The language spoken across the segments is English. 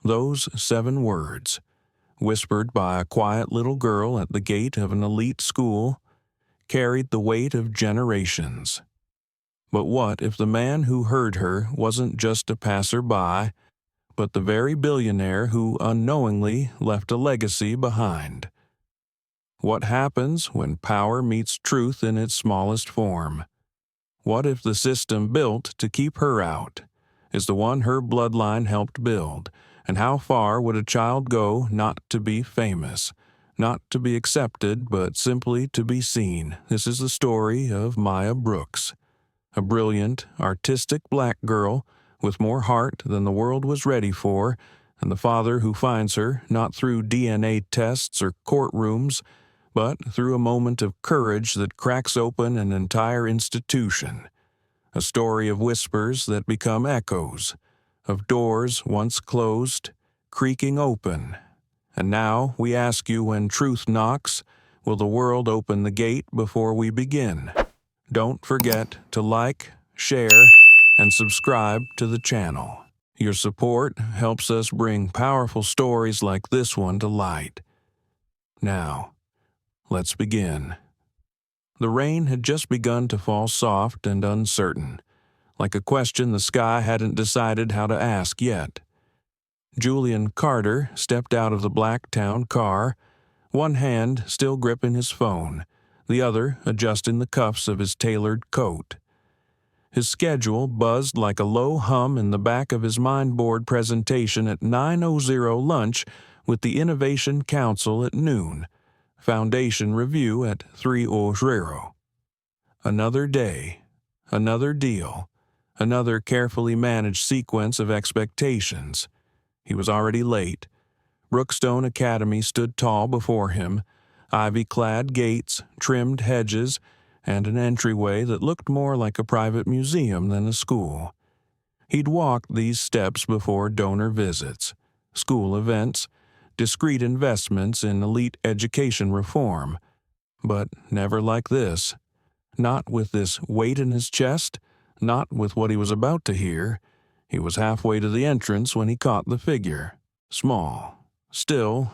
Those 7 words, whispered by a quiet little girl at the gate of an elite school, carried the weight of generations. But what if the man who heard her wasn't just a passerby, but the very billionaire who unknowingly left a legacy behind? What happens when power meets truth in its smallest form? What if the system built to keep her out is the one her bloodline helped build? And how far would a child go not to be famous, not to be accepted, but simply to be seen? This is the story of Maya Brooks, a brilliant, artistic black girl with more heart than the world was ready for, and the father who finds her not through DNA tests or courtrooms, but through a moment of courage that cracks open an entire institution. A story of whispers that become echoes, of doors once closed, creaking open. And now we ask you, when truth knocks, will the world open the gate before we begin? Don't forget to like, share, and subscribe to the channel. Your support helps us bring powerful stories like this one to light. Now, let's begin. The rain had just begun to fall soft and uncertain, like a question the sky hadn't decided how to ask yet. Julian Carter stepped out of the Blacktown car, one hand still gripping his phone, the other adjusting the cuffs of his tailored coat. His schedule buzzed like a low hum in the back of his mindboard presentation at 9:00 lunch with the Innovation Council at noon. Foundation review at 3:00. Another day, another deal, another carefully managed sequence of expectations. He was already late. Brookstone Academy stood tall before him, ivy-clad gates, trimmed hedges, and an entryway that looked more like a private museum than a school. He'd walked these steps before donor visits, school events, discreet investments in elite education reform, but never like this. Not with this weight in his chest, not with what he was about to hear. He was halfway to the entrance when he caught the figure. Small, still,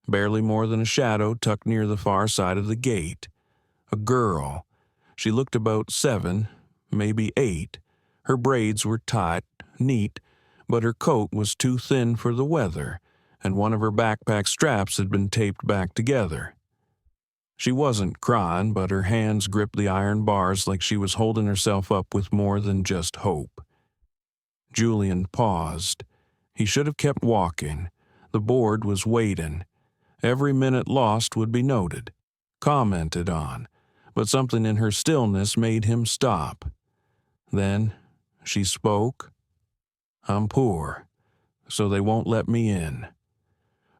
barely more than a shadow tucked near the far side of the gate. A girl. She looked about 7, maybe 8. Her braids were tight, neat, but her coat was too thin for the weather, and one of her backpack straps had been taped back together. She wasn't crying, but her hands gripped the iron bars like she was holding herself up with more than just hope. Julian paused. He should have kept walking. The board was waiting. Every minute lost would be noted, commented on, but something in her stillness made him stop. Then she spoke. "I'm poor, so they won't let me in."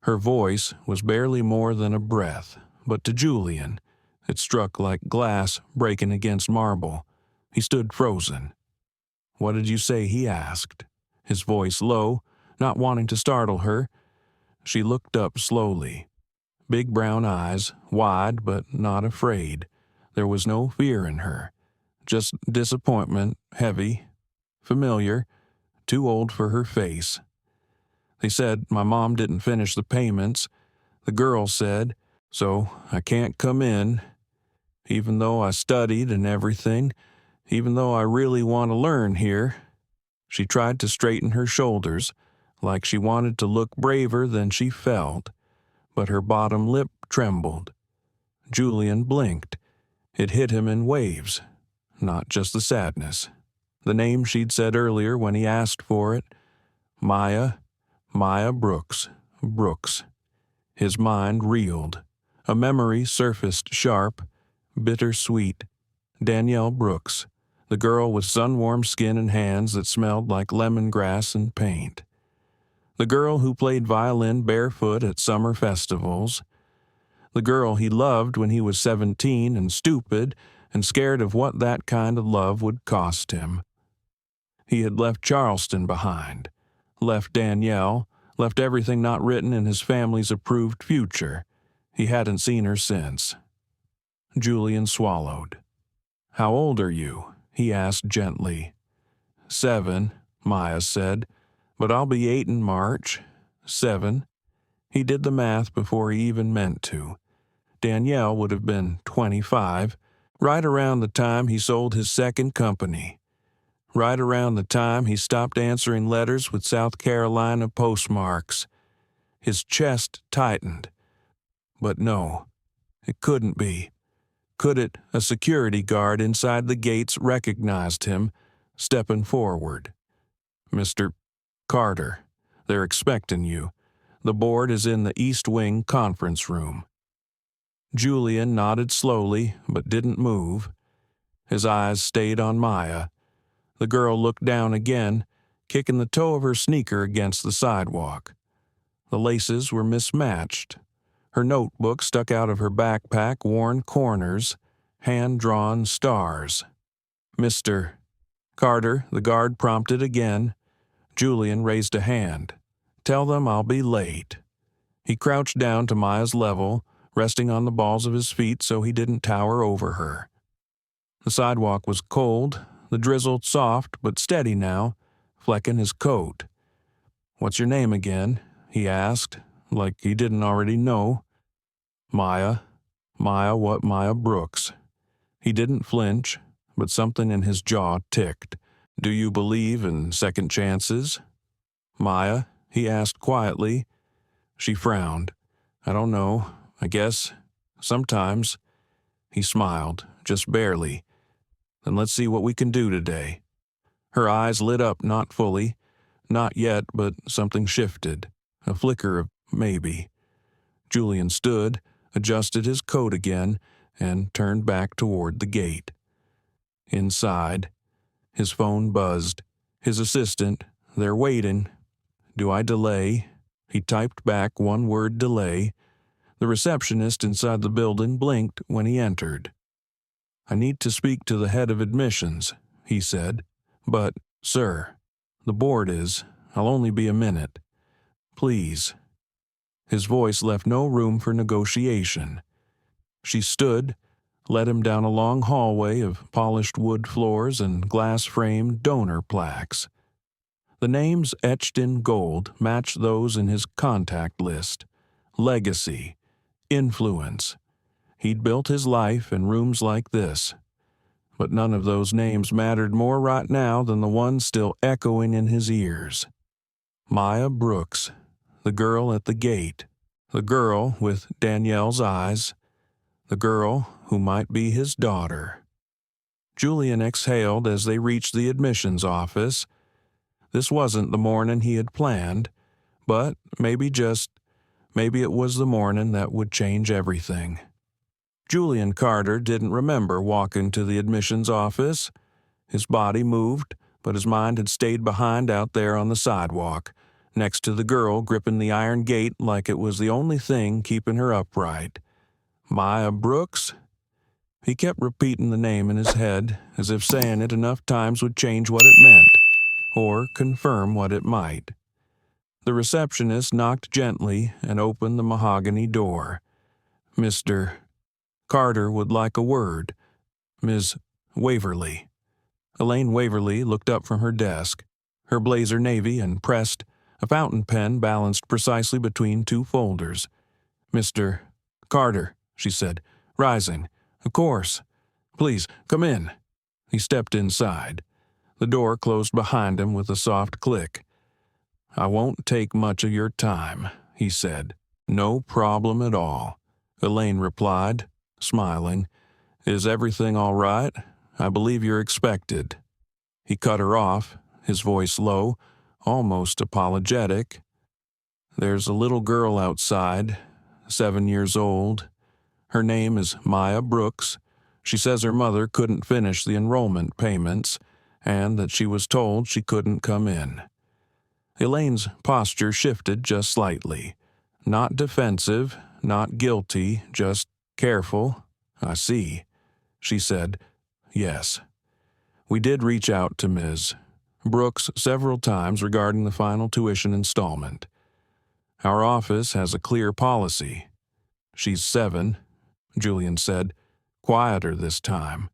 Her voice was barely more than a breath, but to Julian, it struck like glass breaking against marble. He stood frozen. "What did you say?" he asked, his voice low, not wanting to startle her. She looked up slowly. Big brown eyes, wide but not afraid. There was no fear in her, just disappointment, heavy, familiar, too old for her face. "They said my mom didn't finish the payments. The girl said, so I can't come in, even though I studied and everything, even though I really want to learn here." She tried to straighten her shoulders, like she wanted to look braver than she felt, but her bottom lip trembled. Julian blinked. It hit him in waves, not just the sadness. The name she'd said earlier when he asked for it. Maya Brooks. His mind reeled. A memory surfaced sharp, bittersweet. Danielle Brooks, the girl with sun-warmed skin and hands that smelled like lemongrass and paint. The girl who played violin barefoot at summer festivals. The girl he loved when he was 17 and stupid and scared of what that kind of love would cost him. He had left Charleston behind, left Danielle, left everything not written in his family's approved future. He hadn't seen her since. Julian swallowed. "How old are you?" he asked gently. 7, Maya said, "but I'll be 8 in March. 7. He did the math before he even meant to. Danielle would have been 25, right around the time he sold his second company. Right around the time he stopped answering letters with South Carolina postmarks. His chest tightened. But no, it couldn't be. Could it? A security guard inside the gates recognized him, stepping forward. "Mr. Carter, they're expecting you. The board is in the East Wing conference room." Julian nodded slowly, but didn't move. His eyes stayed on Maya. The girl looked down again, kicking the toe of her sneaker against the sidewalk. The laces were mismatched. Her notebook stuck out of her backpack, worn corners, hand-drawn stars. "Mr. Carter," the guard prompted again. Julian raised a hand. "Tell them I'll be late." He crouched down to Maya's level, resting on the balls of his feet so he didn't tower over her. The sidewalk was cold, the drizzle soft but steady now, flecking his coat. "What's your name again?" he asked, like he didn't already know. Maya. Maya Brooks. He didn't flinch, but something in his jaw ticked. "Do you believe in second chances?" "Maya?" he asked quietly. She frowned. "I don't know. I guess. Sometimes." He smiled, just barely. "Then let's see what we can do today." Her eyes lit up, not fully. Not yet, but something shifted. A flicker of maybe. Julian stood, adjusted his coat again, and turned back toward the gate. Inside, his phone buzzed. His assistant, "They're waiting." "Do I delay?" He typed back one word, "delay." The receptionist inside the building blinked when he entered. "I need to speak to the head of admissions," he said. "But, sir, the board is. I'll only be a minute. Please." His voice left no room for negotiation. She stood, led him down a long hallway of polished wood floors and glass-framed donor plaques. The names etched in gold matched those in his contact list. Legacy. Influence. He'd built his life in rooms like this. But none of those names mattered more right now than the one still echoing in his ears. Maya Brooks, the girl at the gate, the girl with Danielle's eyes, the girl who might be his daughter. Julian exhaled as they reached the admissions office. This wasn't the morning he had planned, but maybe it was the morning that would change everything. Julian Carter didn't remember walking to the admissions office. His body moved, but his mind had stayed behind out there on the sidewalk, next to the girl gripping the iron gate like it was the only thing keeping her upright. Maya Brooks? He kept repeating the name in his head, as if saying it enough times would change what it meant, or confirm what it might. The receptionist knocked gently and opened the mahogany door. "Mr. Carter would like a word. Ms. Waverly." Elaine Waverly looked up from her desk, her blazer navy and pressed, a fountain pen balanced precisely between two folders. "Mr. Carter," she said, rising. "Of course. Please, come in." He stepped inside. The door closed behind him with a soft click. "I won't take much of your time," he said. "No problem at all," Elaine replied, smiling. "Is everything all right? I believe you're expected." He cut her off, his voice low, almost apologetic. "There's a little girl outside, 7 years old. Her name is Maya Brooks. She says her mother couldn't finish the enrollment payments, and that she was told she couldn't come in." Elaine's posture shifted just slightly. Not defensive, not guilty, just careful. "I see," she said. "Yes. We did reach out to Ms. Brooks several times regarding the final tuition installment. Our office has a clear policy. She's 7, Julian said, quieter this time.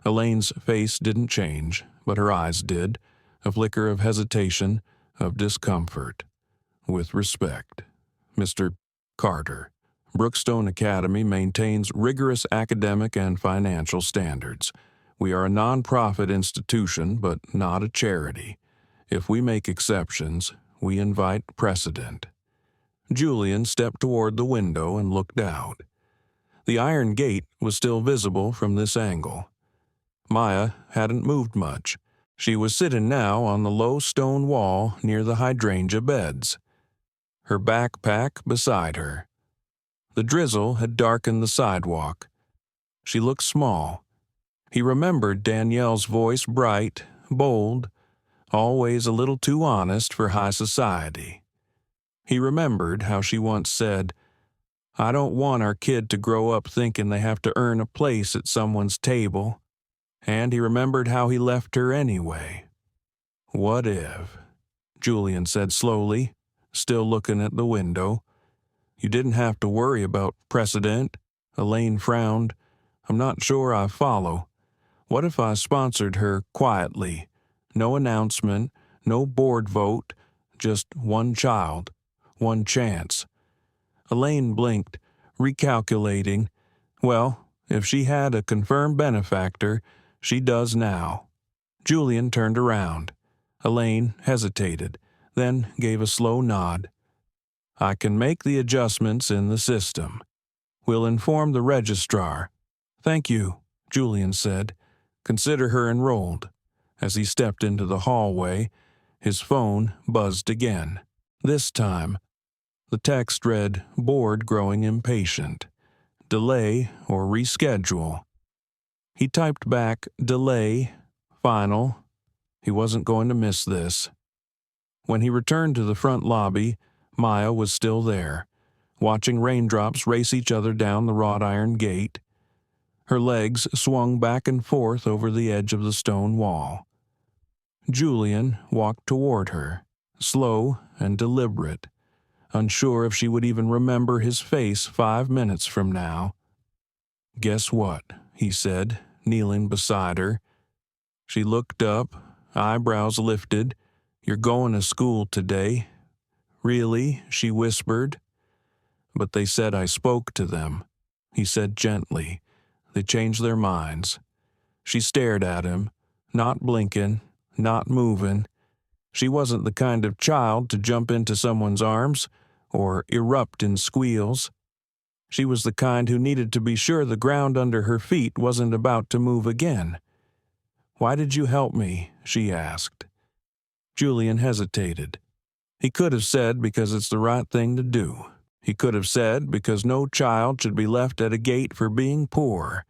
Elaine's face didn't change, but her eyes did, a flicker of hesitation, of discomfort. with respect. Mr. Carter, Brookstone Academy maintains rigorous academic and financial standards. We are a nonprofit institution, but not a charity. If we make exceptions, we invite precedent. Julian stepped toward the window and looked out. The iron gate was still visible from this angle. Maya hadn't moved much. She was sitting now on the low stone wall near the hydrangea beds, her backpack beside her. The drizzle had darkened the sidewalk. She looked small. He remembered Danielle's voice, bright, bold, always a little too honest for high society. He remembered how she once said, "I don't want our kid to grow up thinking they have to earn a place at someone's table." And he remembered how he left her anyway. "What if?" Julian said slowly, still looking at the window. "You didn't have to worry about precedent." Elaine frowned. "I'm not sure I follow. What if I sponsored her quietly? No announcement, no board vote, just one child, one chance." Elaine blinked, recalculating. Well, if she had a confirmed benefactor, she does now. Julian turned around. Elaine hesitated, then gave a slow nod. "I can make the adjustments in the system. We'll inform the registrar." "Thank you," Julian said. "Consider her enrolled." As he stepped into the hallway, his phone buzzed again. This time, the text read, "Board growing impatient. Delay or reschedule." He typed back, "Delay, final." He wasn't going to miss this. When he returned to the front lobby, Maya was still there, watching raindrops race each other down the wrought iron gate. Her legs swung back and forth over the edge of the stone wall. Julian walked toward her, slow and deliberate, unsure if she would even remember his face 5 minutes from now. "Guess what?" he said, kneeling beside her. She looked up, eyebrows lifted. "You're going to school today." "Really?" she whispered. "But they said I spoke to them," he said gently. "They changed their minds." She stared at him, not blinking, not moving. She wasn't the kind of child to jump into someone's arms or erupt in squeals. She was the kind who needed to be sure the ground under her feet wasn't about to move again. "Why did you help me?" she asked. Julian hesitated. He could have said because it's the right thing to do. He could have said because no child should be left at a gate for being poor.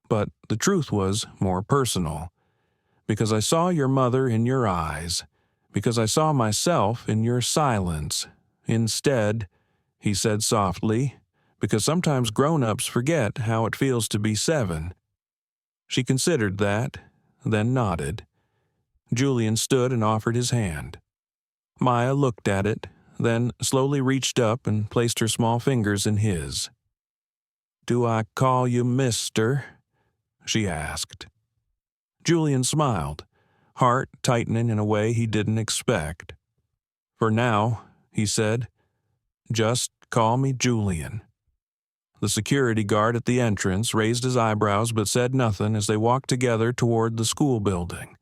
But the truth was more personal. "Because I saw your mother in your eyes. Because I saw myself in your silence. Instead," he said softly, "because sometimes grown-ups forget how it feels to be 7. She considered that, then nodded. Julian stood and offered his hand. Maya looked at it, then slowly reached up and placed her small fingers in his. "Do I call you Mister?" she asked. Julian smiled, heart tightening in a way he didn't expect. "For now," he said, "just call me Julian." The security guard at the entrance raised his eyebrows but said nothing as they walked together toward the school building.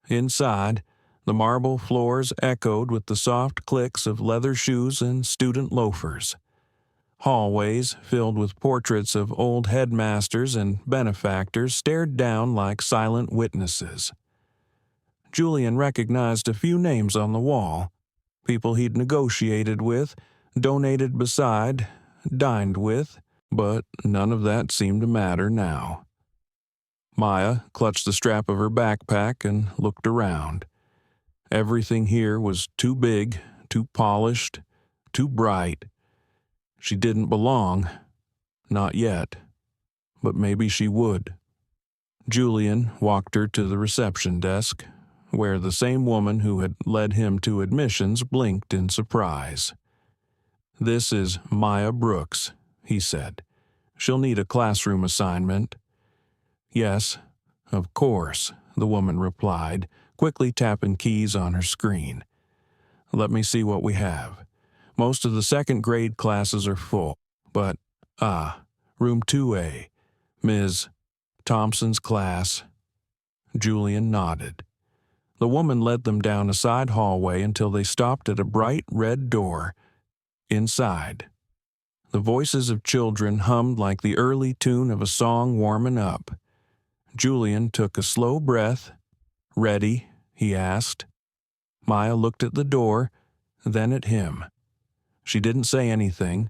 Inside, the marble floors echoed with the soft clicks of leather shoes and student loafers. Hallways filled with portraits of old headmasters and benefactors stared down like silent witnesses. Julian recognized a few names on the wall, people he'd negotiated with, donated beside, dined with, but none of that seemed to matter now. Maya clutched the strap of her backpack and looked around. Everything here was too big, too polished, too bright. She didn't belong. Not yet. But maybe she would. Julian walked her to the reception desk, where the same woman who had led him to admissions blinked in surprise. "This is Maya Brooks," he said. "She'll need a classroom assignment." "Yes, of course," the woman replied, quickly tapping keys on her screen. "Let me see what we have." Most of the second-grade classes are full, but, room 2A, Ms. Thompson's class. Julian nodded. The woman led them down a side hallway until they stopped at a bright red door. Inside, the voices of children hummed like the early tune of a song warming up. Julian took a slow breath. "Ready?" he asked. Maya looked at the door, then at him. She didn't say anything,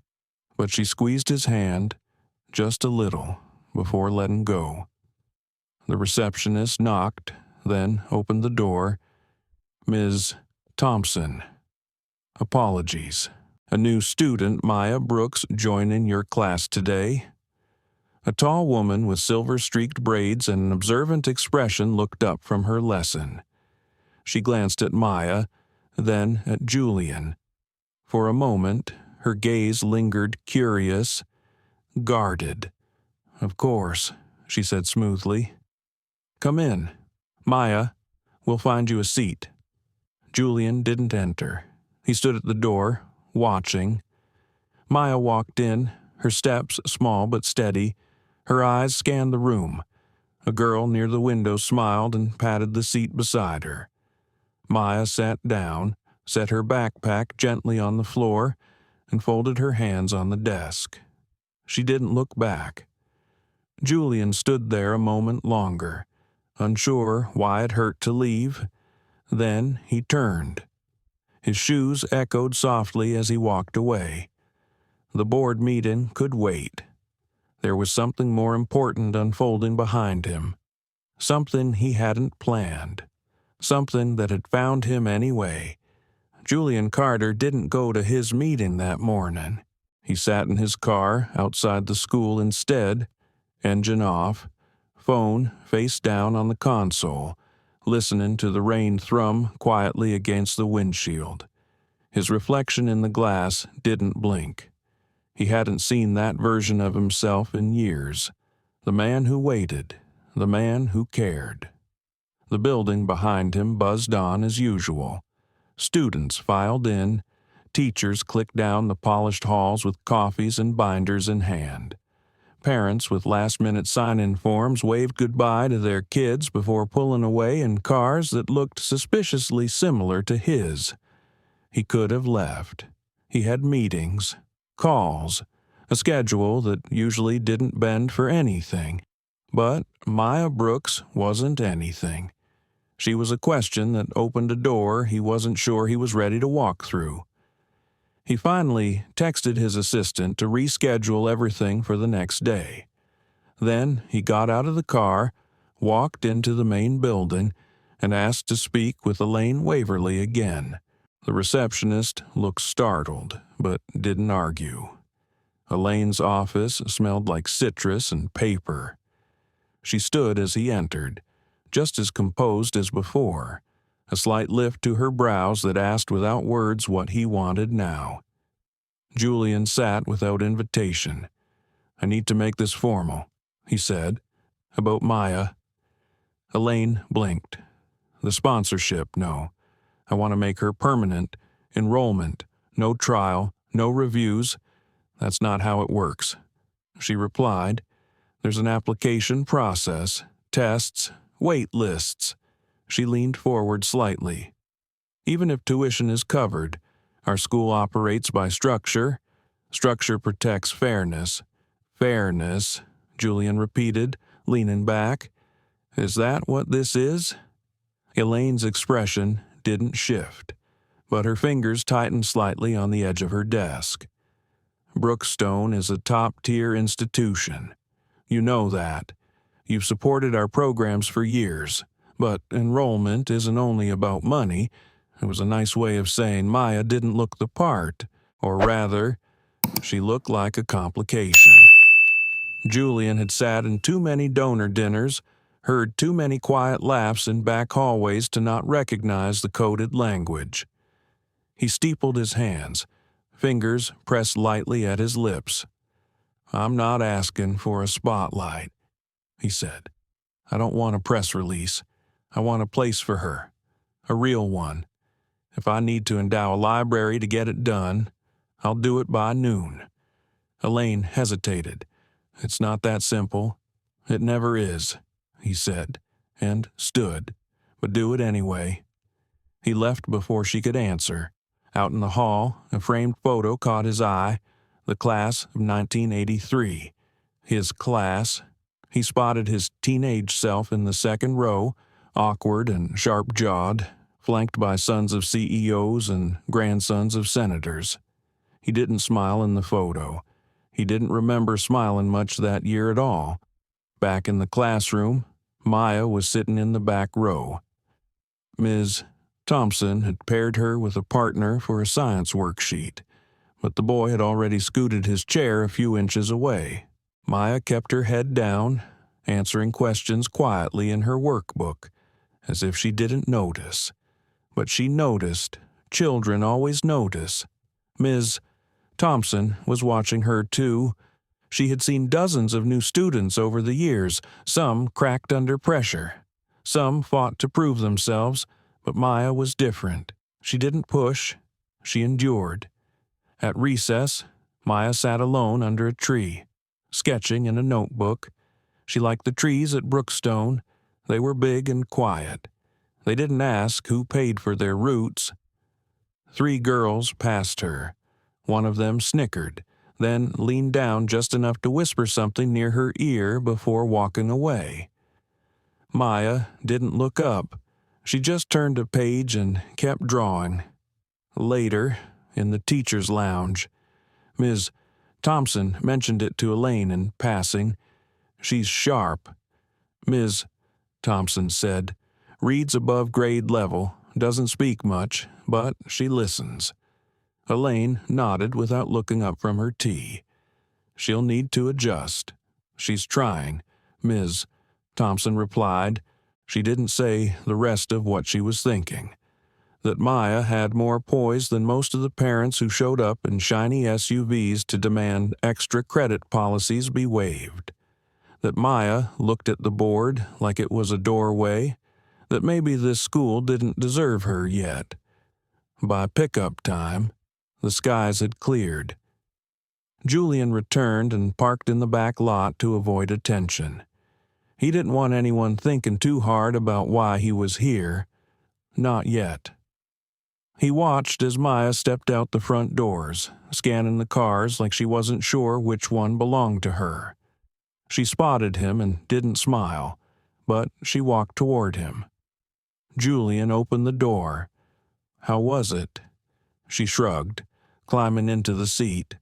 but she squeezed his hand just a little before letting go. The receptionist knocked, then opened the door. "Ms. Thompson, apologies. A new student, Maya Brooks, joining your class today." A tall woman with silver-streaked braids and an observant expression looked up from her lesson. She glanced at Maya, then at Julian. For a moment, her gaze lingered curious, guarded. "Of course," she said smoothly. "Come in. Maya, we'll find you a seat." Julian didn't enter. He stood at the door, watching. Maya walked in, her steps small but steady. Her eyes scanned the room. A girl near the window smiled and patted the seat beside her. Maya sat down, set her backpack gently on the floor, and folded her hands on the desk. She didn't look back. Julian stood there a moment longer, unsure why it hurt to leave. Then he turned. His shoes echoed softly as he walked away. The board meeting could wait. There was something more important unfolding behind him. Something he hadn't planned. Something that had found him anyway. Julian Carter didn't go to his meeting that morning. He sat in his car outside the school instead, engine off, phone face down on the console, listening to the rain thrum quietly against the windshield. His reflection in the glass didn't blink. He hadn't seen that version of himself in years. The man who waited, the man who cared. The building behind him buzzed on as usual. Students filed in. Teachers clicked down the polished halls with coffees and binders in hand. Parents with last-minute sign-in forms waved goodbye to their kids before pulling away in cars that looked suspiciously similar to his. He could have left. He had meetings, calls, a schedule that usually didn't bend for anything. But Maya Brooks wasn't anything. She was a question that opened a door he wasn't sure he was ready to walk through. He finally texted his assistant to reschedule everything for the next day. Then he got out of the car, walked into the main building, and asked to speak with Elaine Waverly again. The receptionist looked startled, but didn't argue. Elaine's office smelled like citrus and paper. She stood as he entered, just as composed as before, a slight lift to her brows that asked without words what he wanted now. Julian sat without invitation. "I need to make this formal," he said. "About Maya." Elaine blinked. "The sponsorship, no. I want to make her permanent. Enrollment, no trial, no reviews. That's not how it works." She replied, "There's an application process, tests, wait lists." She leaned forward slightly. "Even if tuition is covered, our school operates by structure. Structure protects fairness." "Fairness," Julian repeated, leaning back. "Is that what this is?" Elaine's expression didn't shift, but her fingers tightened slightly on the edge of her desk. "Brookstone is a top-tier institution. You know that. You've supported our programs for years, but enrollment isn't only about money." It was a nice way of saying Maya didn't look the part, or rather, she looked like a complication. Julian had sat in too many donor dinners, heard too many quiet laughs in back hallways to not recognize the coded language. He steepled his hands, fingers pressed lightly at his lips. "I'm not asking for a spotlight," he said. "I don't want a press release. I want a place for her. A real one. If I need to endow a library to get it done, I'll do it by noon." Elaine hesitated. "It's not that simple. It never is," he said, and stood, "but do it anyway." He left before she could answer. Out in the hall, a framed photo caught his eye, the class of 1983. His class. He spotted his teenage self in the second row, awkward and sharp-jawed, flanked by sons of CEOs and grandsons of senators. He didn't smile in the photo. He didn't remember smiling much that year at all. Back in the classroom, Maya was sitting in the back row. Ms. Thompson had paired her with a partner for a science worksheet, but the boy had already scooted his chair a few inches away. Maya kept her head down, answering questions quietly in her workbook, as if she didn't notice. But she noticed. Children always notice. Ms. Thompson was watching her too. She had seen dozens of new students over the years. Some cracked under pressure. Some fought to prove themselves, but Maya was different. She didn't push. She endured. At recess, Maya sat alone under a tree, sketching in a notebook. She liked the trees at Brookstone. They were big and quiet. They didn't ask who paid for their roots. 3 girls passed her. One of them snickered, then leaned down just enough to whisper something near her ear before walking away. Maya didn't look up. She just turned a page and kept drawing. Later, in the teacher's lounge, Ms. Thompson mentioned it to Elaine in passing. "She's sharp," Ms. Thompson said. "Reads above grade level, doesn't speak much, but she listens." Elaine nodded without looking up from her tea. "She'll need to adjust. She's trying," Ms. Thompson replied. She didn't say the rest of what she was thinking. That Maya had more poise than most of the parents who showed up in shiny SUVs to demand extra credit policies be waived. That Maya looked at the board like it was a doorway. That maybe this school didn't deserve her yet. By pickup time, the skies had cleared. Julian returned and parked in the back lot to avoid attention. He didn't want anyone thinking too hard about why he was here. Not yet. He watched as Maya stepped out the front doors, scanning the cars like she wasn't sure which one belonged to her. She spotted him and didn't smile, but she walked toward him. Julian opened the door. "How was it?" She shrugged, climbing into the seat.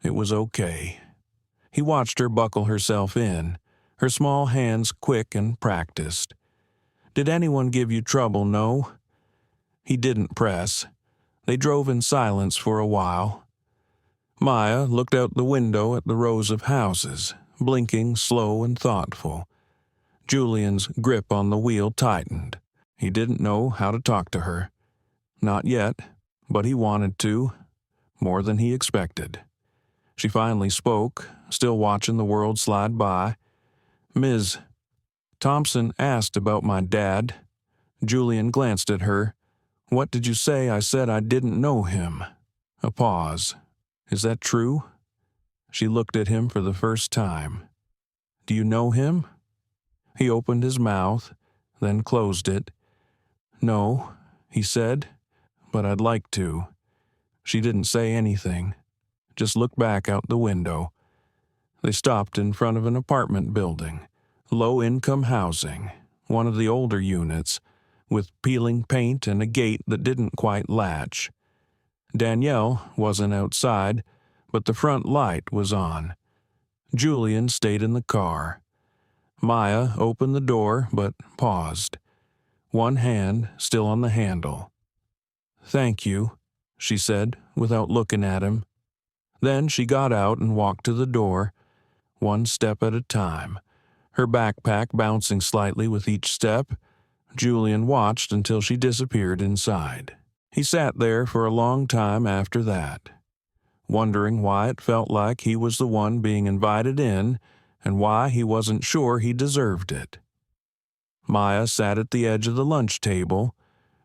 It was okay. He watched her buckle herself in, her small hands quick and practiced. "Did anyone give you trouble, no?" He didn't press. They drove in silence for a while. Maya looked out the window at the rows of houses, blinking slow and thoughtful. Julian's grip on the wheel tightened. He didn't know how to talk to her. Not yet, but he wanted to, more than he expected. She finally spoke, still watching the world slide by. "Ms. Thompson asked about my dad." Julian glanced at her. "What did you say? I said I didn't know him." A pause. "Is that true?" She looked at him for the first time. "Do you know him?" He opened his mouth, then closed it. "No," he said, "but I'd like to." She didn't say anything, just looked back out the window. They stopped in front of an apartment building, low-income housing, one of the older units, with peeling paint and a gate that didn't quite latch. Danielle wasn't outside, but the front light was on. Julian stayed in the car. Maya opened the door but paused, one hand still on the handle. "Thank you," she said without looking at him. Then she got out and walked to the door, one step at a time, her backpack bouncing slightly with each step. Julian watched until she disappeared inside. He sat there for a long time after that, wondering why it felt like he was the one being invited in and why he wasn't sure he deserved it. Maya sat at the edge of the lunch table,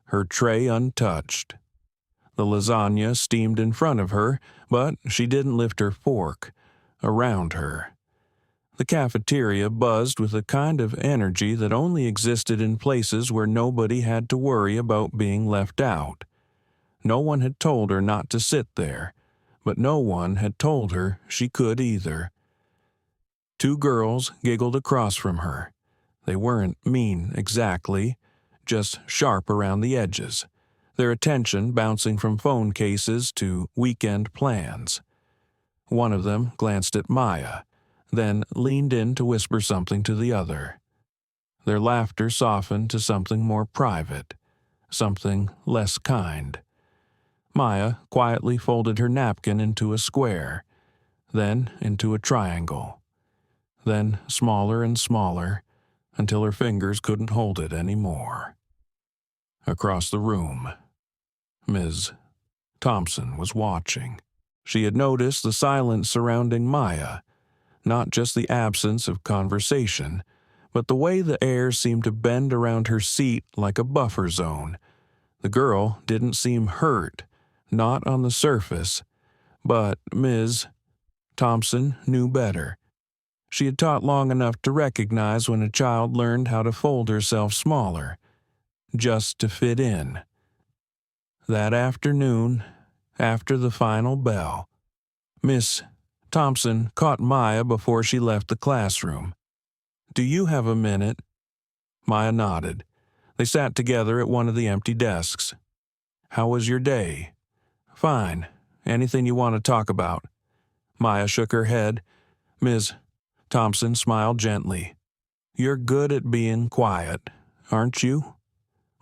her tray untouched. The lasagna steamed in front of her, but she didn't lift her fork. Around her. The cafeteria buzzed with a kind of energy that only existed in places where nobody had to worry about being left out. No one had told her not to sit there, but no one had told her she could either. Two girls giggled across from her. They weren't mean exactly, just sharp around the edges, their attention bouncing from phone cases to weekend plans. One of them glanced at Maya, then leaned in to whisper something to the other. Their laughter softened to something more private, something less kind. Maya quietly folded her napkin into a square, then into a triangle, then smaller and smaller, until her fingers couldn't hold it anymore. Across the room, Ms. Thompson was watching. She had noticed the silence surrounding Maya, not just the absence of conversation, but the way the air seemed to bend around her seat like a buffer zone. The girl didn't seem hurt, not on the surface, but Ms. Thompson knew better. She had taught long enough to recognize when a child learned how to fold herself smaller, just to fit in. That afternoon, after the final bell, Miss Thompson caught Maya before she left the classroom. "Do you have a minute?" Maya nodded. They sat together at one of the empty desks. "How was your day?" "Fine. Anything you want to talk about?" Maya shook her head. Ms. Thompson smiled gently. "You're good at being quiet, aren't you?"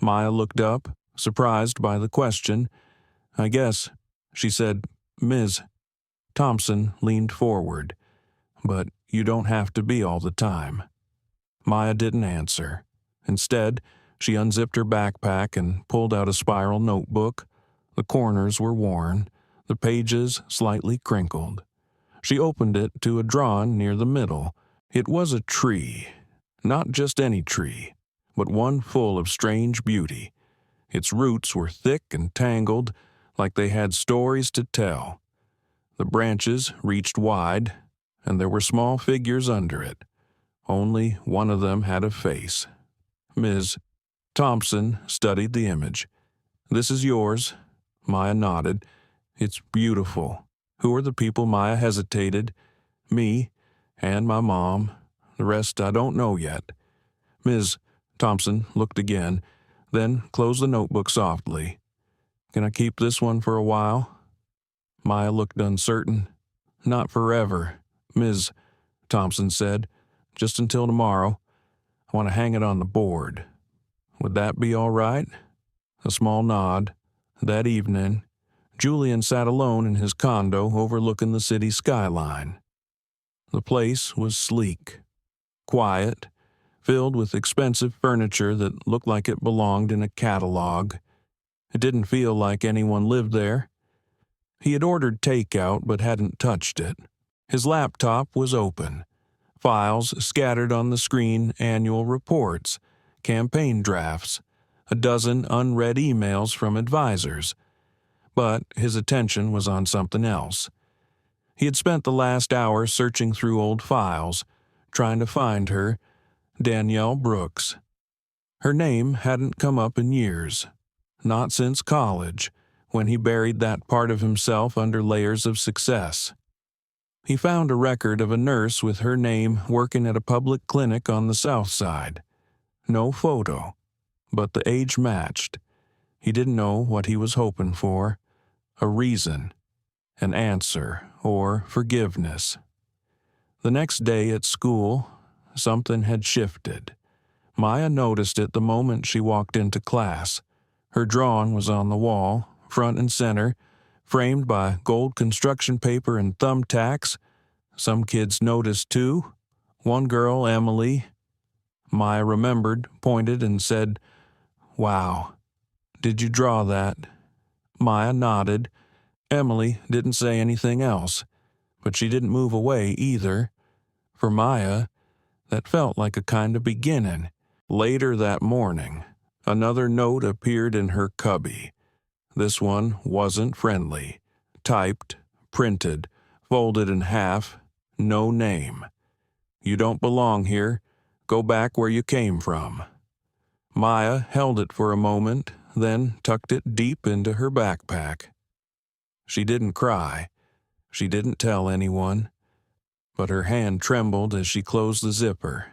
Maya looked up, surprised by the question. "I guess," she said. Ms. Thompson leaned forward. "But you don't have to be all the time." Maya didn't answer. Instead, she unzipped her backpack and pulled out a spiral notebook. The corners were worn, the pages slightly crinkled. She opened it to a drawing near the middle. It was a tree. Not just any tree, but one full of strange beauty. Its roots were thick and tangled, like they had stories to tell. The branches reached wide, and there were small figures under it. Only one of them had a face. Ms. Thompson studied the image. "This is yours." Maya nodded. "It's beautiful." Who are the people? Maya hesitated. "Me, and my mom. The rest I don't know yet." Ms. Thompson looked again, then closed the notebook softly. "Can I keep this one for a while?" Maya looked uncertain. "Not forever," Ms. Thompson said. "Just until tomorrow. I want to hang it on the board." "Would that be all right?" A small nod. That evening, Julian sat alone in his condo overlooking the city skyline. The place was sleek, quiet, filled with expensive furniture that looked like it belonged in a catalog. It didn't feel like anyone lived there. He had ordered takeout but hadn't touched it. His laptop was open. Files scattered on the screen, annual reports, campaign drafts, a dozen unread emails from advisors. But his attention was on something else. He had spent the last hour searching through old files, trying to find her, Danielle Brooks. Her name hadn't come up in years, not since college, when he buried that part of himself under layers of success. He found a record of a nurse with her name working at a public clinic on the south side. No photo, but the age matched. He didn't know what he was hoping for. A reason, an answer, or forgiveness. The next day at school, something had shifted. Maya noticed it the moment she walked into class. Her drawing was on the wall, front and center, framed by gold construction paper and thumbtacks. Some kids noticed too. One girl, Emily. Maya remembered, pointed, and said, "Wow, did you draw that?" Maya nodded. Emily didn't say anything else, but she didn't move away either. For Maya, that felt like a kind of beginning. Later that morning, another note appeared in her cubby. This one wasn't friendly. Typed, printed, folded in half, no name. You don't belong here. Go back where you came from. Maya held it for a moment, then tucked it deep into her backpack. She didn't cry. She didn't tell anyone. But her hand trembled as she closed the zipper.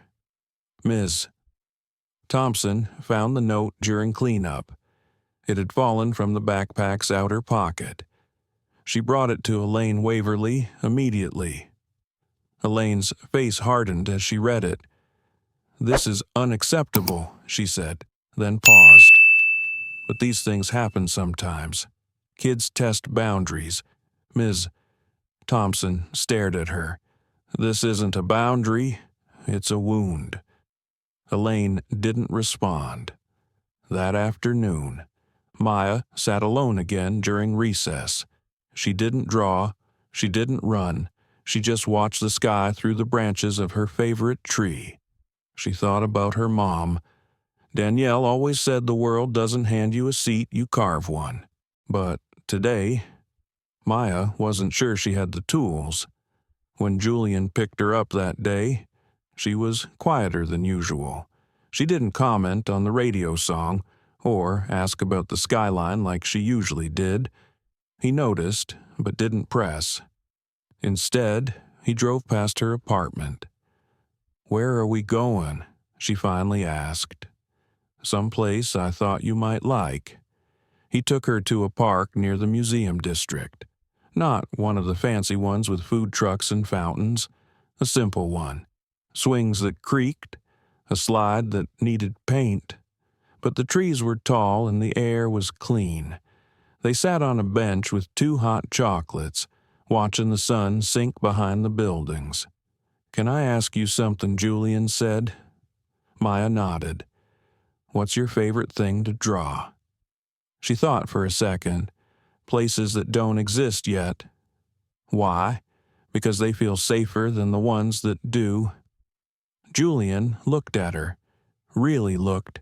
Ms. Thompson found the note during cleanup. It had fallen from the backpack's outer pocket. She brought it to Elaine Waverly immediately. Elaine's face hardened as she read it. "This is unacceptable," she said, then paused. "But these things happen sometimes. Kids test boundaries." Ms. Thompson stared at her. "This isn't a boundary, it's a wound." Elaine didn't respond. That afternoon, Maya sat alone again during recess. She didn't draw, she didn't run, she just watched the sky through the branches of her favorite tree. She thought about her mom. Danielle always said the world doesn't hand you a seat, you carve one. But today, Maya wasn't sure she had the tools. When Julian picked her up that day, she was quieter than usual. She didn't comment on the radio song or ask about the skyline like she usually did. He noticed, but didn't press. Instead, he drove past her apartment. "Where are we going?" she finally asked. "Someplace I thought you might like." He took her to a park near the museum district. Not one of the fancy ones with food trucks and fountains. A simple one. Swings that creaked, a slide that needed paint. But the trees were tall and the air was clean. They sat on a bench with 2 hot chocolates, watching the sun sink behind the buildings. "Can I ask you something?" Julian said. Maya nodded. "What's your favorite thing to draw?" She thought for a second. Places that don't exist yet. Why? Because they feel safer than the ones that do. Julian looked at her. Really looked.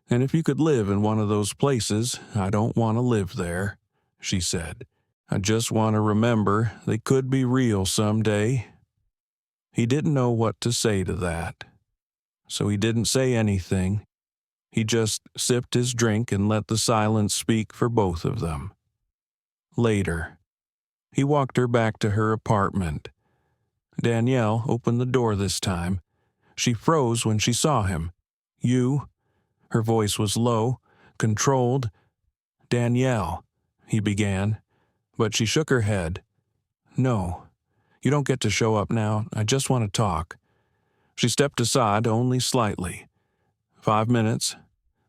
"And if you could live in one of those places, I don't want to live there," she said. "I just want to remember they could be real someday." He didn't know what to say to that. So he didn't say anything. He just sipped his drink and let the silence speak for both of them. Later, he walked her back to her apartment. Danielle opened the door this time. She froze when she saw him. "You?" Her voice was low, controlled. "Danielle," he began, but she shook her head. "No, you don't get to show up now. I just want to talk." She stepped aside only slightly. 5 minutes.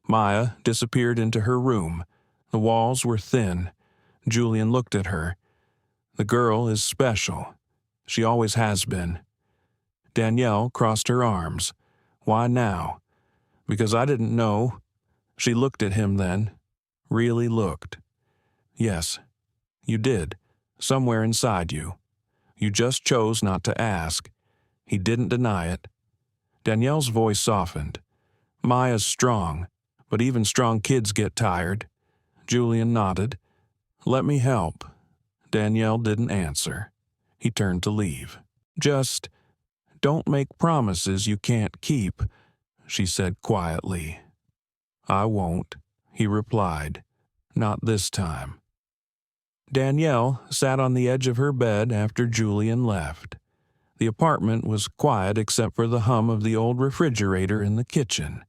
Maya disappeared into her room. The walls were thin. Julian looked at her. "The girl is special. She always has been." Danielle crossed her arms. "Why now?" "Because I didn't know." She looked at him then. Really looked. "Yes, you did. Somewhere inside you. You just chose not to ask." He didn't deny it. Danielle's voice softened. "Maya's strong, but even strong kids get tired." Julian nodded. "Let me help." Danielle didn't answer. He turned to leave. "Just don't make promises you can't keep," she said quietly. "I won't," he replied. "Not this time." Danielle sat on the edge of her bed after Julian left. The apartment was quiet except for the hum of the old refrigerator in the kitchen.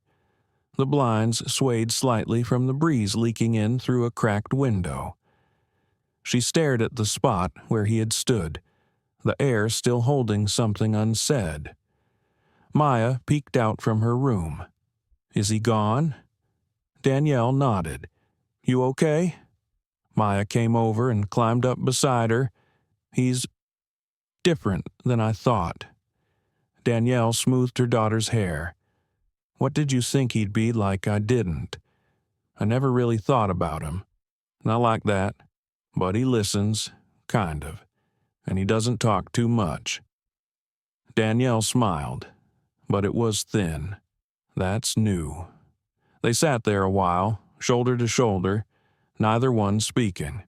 The blinds swayed slightly from the breeze leaking in through a cracked window. She stared at the spot where he had stood, the air still holding something unsaid. Maya peeked out from her room. "Is he gone?" Danielle nodded. "You okay?" Maya came over and climbed up beside her. "He's different than I thought." Danielle smoothed her daughter's hair. "What did you think he'd be like I didn't? I never really thought about him. Not like that. But he listens, kind of. And he doesn't talk too much." Danielle smiled, but it was thin. "That's new." They sat there a while, shoulder to shoulder. neither one speaking.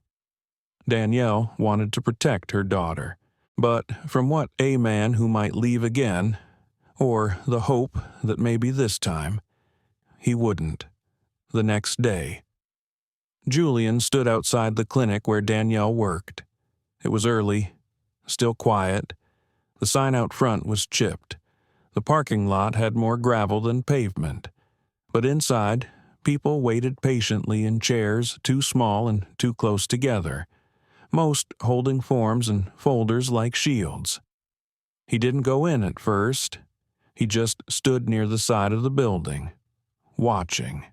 Danielle wanted to protect her daughter, but from what a man who might leave again, or the hope that maybe this time, he wouldn't. The next day, Julian stood outside the clinic where Danielle worked. It was early, still quiet. The sign out front was chipped. The parking lot had more gravel than pavement. But inside, people waited patiently in chairs too small and too close together, most holding forms and folders like shields. He didn't go in at first. He just stood near the side of the building, watching.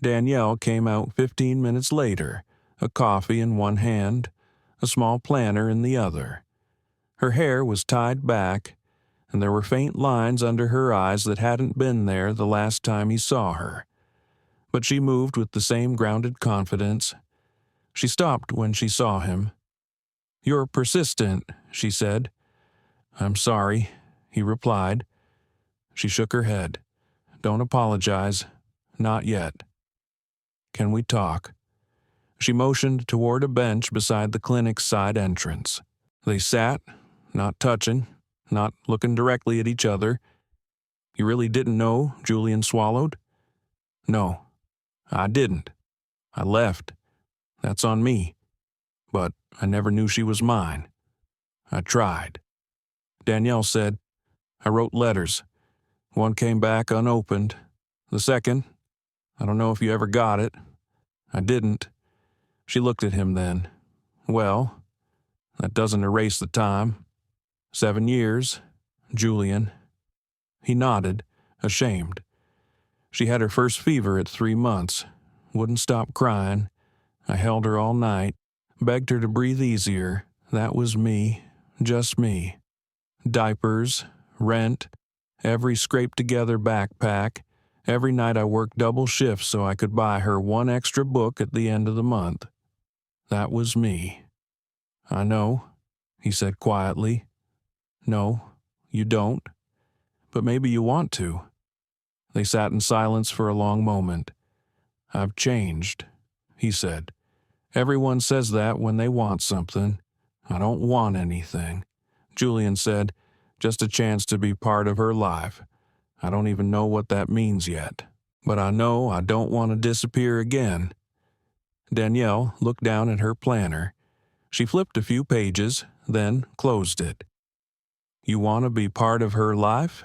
Danielle came out 15 minutes later, a coffee in one hand, a small planner in the other. Her hair was tied back, and there were faint lines under her eyes that hadn't been there the last time he saw her. But she moved with the same grounded confidence. She stopped when she saw him. "You're persistent," she said. "I'm sorry," he replied. She shook her head. "Don't apologize. Not yet." "Can we talk?" She motioned toward a bench beside the clinic's side entrance. They sat, not touching, not looking directly at each other. "You really didn't know?" Julian swallowed. "No, I didn't. I left. That's on me. But I never knew she was mine. I tried." Danielle said, "I wrote letters. One came back unopened. The second, I don't know if you ever got it. I didn't." She looked at him then. "Well, that doesn't erase the time. 7 years, Julian." He nodded, ashamed. "She had her first fever at 3 months. Wouldn't stop crying. I held her all night, begged her to breathe easier. That was me, just me. Diapers, rent, every scraped-together backpack. Every night I worked double shifts so I could buy her one extra book at the end of the month. That was me." "I know," he said quietly. "No, you don't. But maybe you want to." They sat in silence for a long moment. "I've changed," he said. "Everyone says that when they want something. I don't want anything." Julian said, "Just a chance to be part of her life. I don't even know what that means yet. But I know I don't want to disappear again." Danielle looked down at her planner. She flipped a few pages, then closed it. "You want to be part of her life?"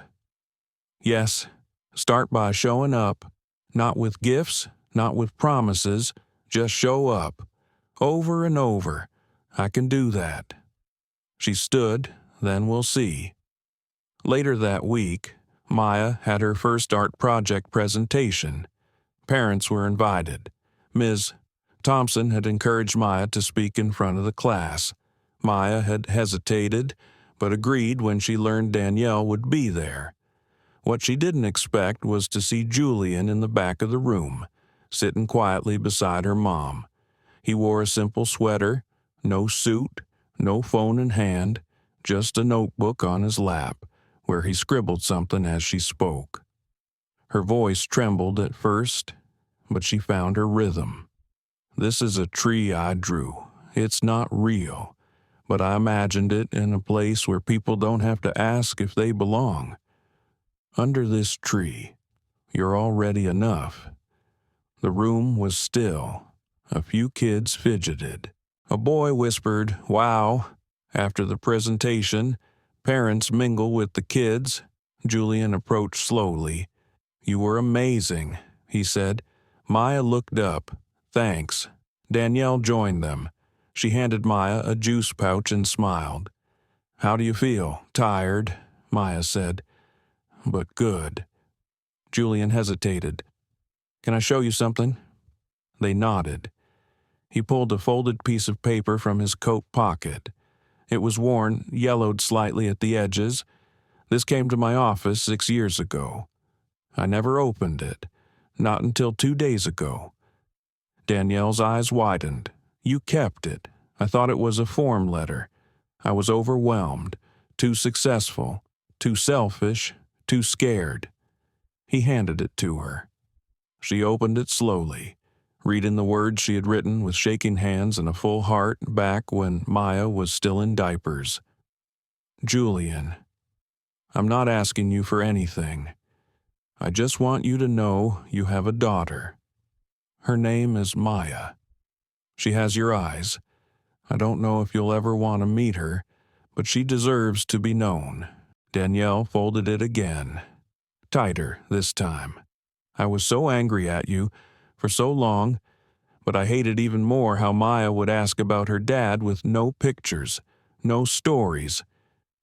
"Yes. Start by showing up. Not with gifts, not with promises. Just show up. Over and over. I can do that." She stood, then we'll see. Later that week, Maya had her first art project presentation. Parents were invited. Ms. Thompson had encouraged Maya to speak in front of the class. Maya had hesitated, but agreed when she learned Danielle would be there. What she didn't expect was to see Julian in the back of the room, sitting quietly beside her mom. He wore a simple sweater, no suit, no phone in hand, just a notebook on his lap, where he scribbled something as she spoke. Her voice trembled at first, but she found her rhythm. "This is a tree I drew. It's not real, but I imagined it in a place where people don't have to ask if they belong. Under this tree, you're already enough." The room was still. A few kids fidgeted. A boy whispered, "Wow." After the presentation, parents mingle with the kids. Julian approached slowly. "You were amazing," he said. Maya looked up. "Thanks." Danielle joined them. She handed Maya a juice pouch and smiled. "How do you feel?" "Tired," Maya said. "But good." Julian hesitated. "Can I show you something?" They nodded. He pulled a folded piece of paper from his coat pocket. It was worn, yellowed slightly at the edges. "This came to my office 6 years ago. I never opened it. Not until 2 days ago." Danielle's eyes widened. "You kept it. I thought it was a form letter. I was overwhelmed. Too successful. Too selfish. Too scared." He handed it to her. She opened it slowly, reading the words she had written with shaking hands and a full heart back when Maya was still in diapers. Julian, I'm not asking you for anything. I just want you to know you have a daughter. Her name is Maya. She has your eyes. I don't know if you'll ever want to meet her, but she deserves to be known. Danielle folded it again. Tighter this time. I was so angry at you for so long, but I hated even more how Maya would ask about her dad with no pictures, no stories.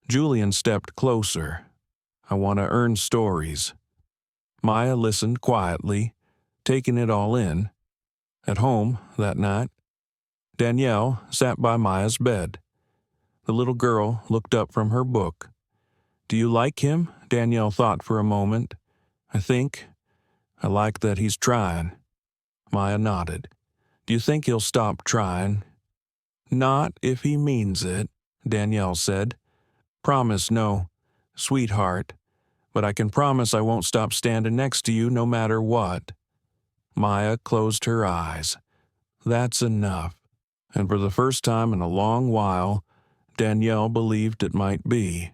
Julian stepped closer. I want to earn stories. Maya listened quietly, taking it all in. At home that night, Danielle sat by Maya's bed. The little girl looked up from her book. Do you like him? Danielle thought for a moment. I like that he's trying. Maya nodded. Do you think he'll stop trying? Not if he means it, Danielle said. Promise no, sweetheart, but I can promise I won't stop standing next to you no matter what. Maya closed her eyes. That's enough. And for the first time in a long while, Danielle believed it might be.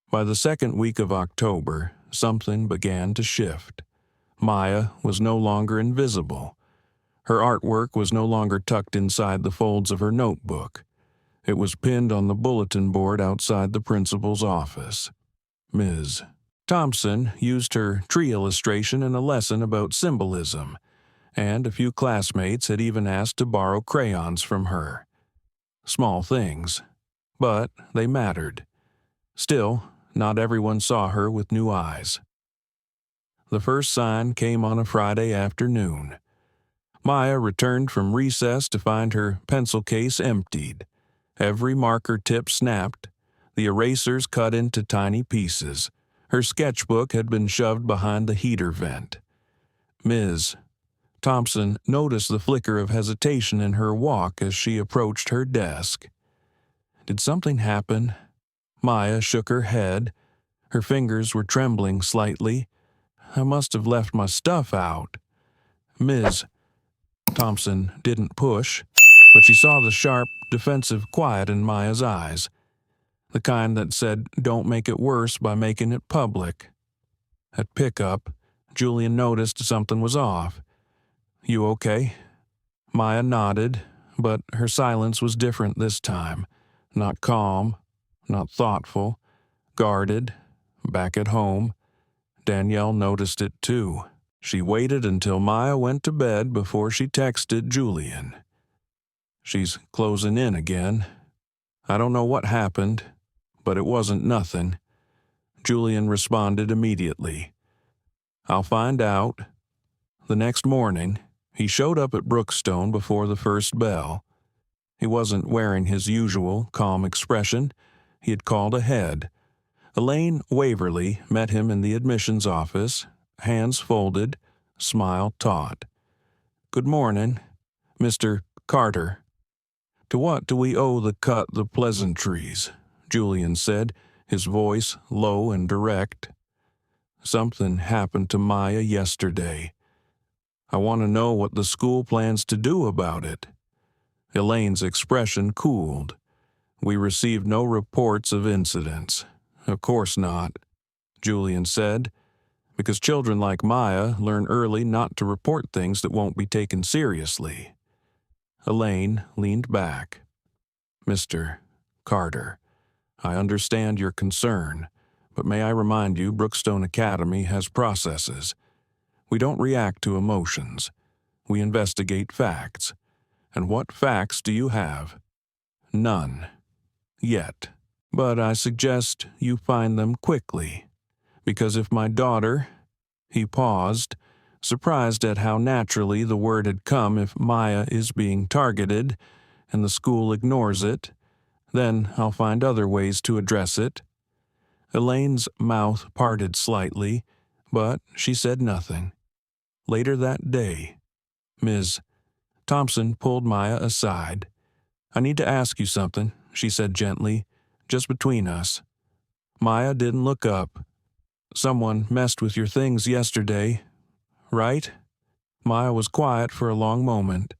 By the second week of October, something began to shift. Maya was no longer invisible. Her artwork was no longer tucked inside the folds of her notebook. It was pinned on the bulletin board outside the principal's office. Ms. Thompson used her tree illustration in a lesson about symbolism, and a few classmates had even asked to borrow crayons from her. Small things, but they mattered. Still, not everyone saw her with new eyes. The first sign came on a Friday afternoon. Maya returned from recess to find her pencil case emptied. Every marker tip snapped, the erasers cut into tiny pieces. Her sketchbook had been shoved behind the heater vent. Ms. Thompson noticed the flicker of hesitation in her walk as she approached her desk. Did something happen? Maya shook her head. Her fingers were trembling slightly. I must have left my stuff out. Ms. Thompson didn't push, but she saw the sharp, defensive quiet in Maya's eyes, the kind that said, don't make it worse by making it public. At pickup, Julian noticed something was off. You okay? Maya nodded, but her silence was different this time. Not calm, not thoughtful, guarded, back at home. Danielle noticed it too. She waited until Maya went to bed before she texted Julian. She's closing in again. I don't know what happened, but it wasn't nothing. Julian responded immediately. I'll find out. The next morning, he showed up at Brookstone before the first bell. He wasn't wearing his usual calm expression. He had called ahead. Elaine Waverly met him in the admissions office, hands folded, smile taut. Good morning, Mr. Carter. To what do we owe the pleasantries? Julian said, his voice low and direct. Something happened to Maya yesterday. I want to know what the school plans to do about it. Elaine's expression cooled. We received no reports of incidents. Of course not, Julian said, because children like Maya learn early not to report things that won't be taken seriously. Elaine leaned back. Mr. Carter, I understand your concern, but may I remind you Brookstone Academy has processes. We don't react to emotions. We investigate facts. And what facts do you have? None. Yet. But I suggest you find them quickly, because if my daughter... He paused, surprised at how naturally the word had come if Maya is being targeted, and the school ignores it. Then I'll find other ways to address it. Elaine's mouth parted slightly, but she said nothing. Later that day, Ms. Thompson pulled Maya aside. I need to ask you something, she said gently, just between us. Maya didn't look up. Someone messed with your things yesterday, right? Maya was quiet for a long moment.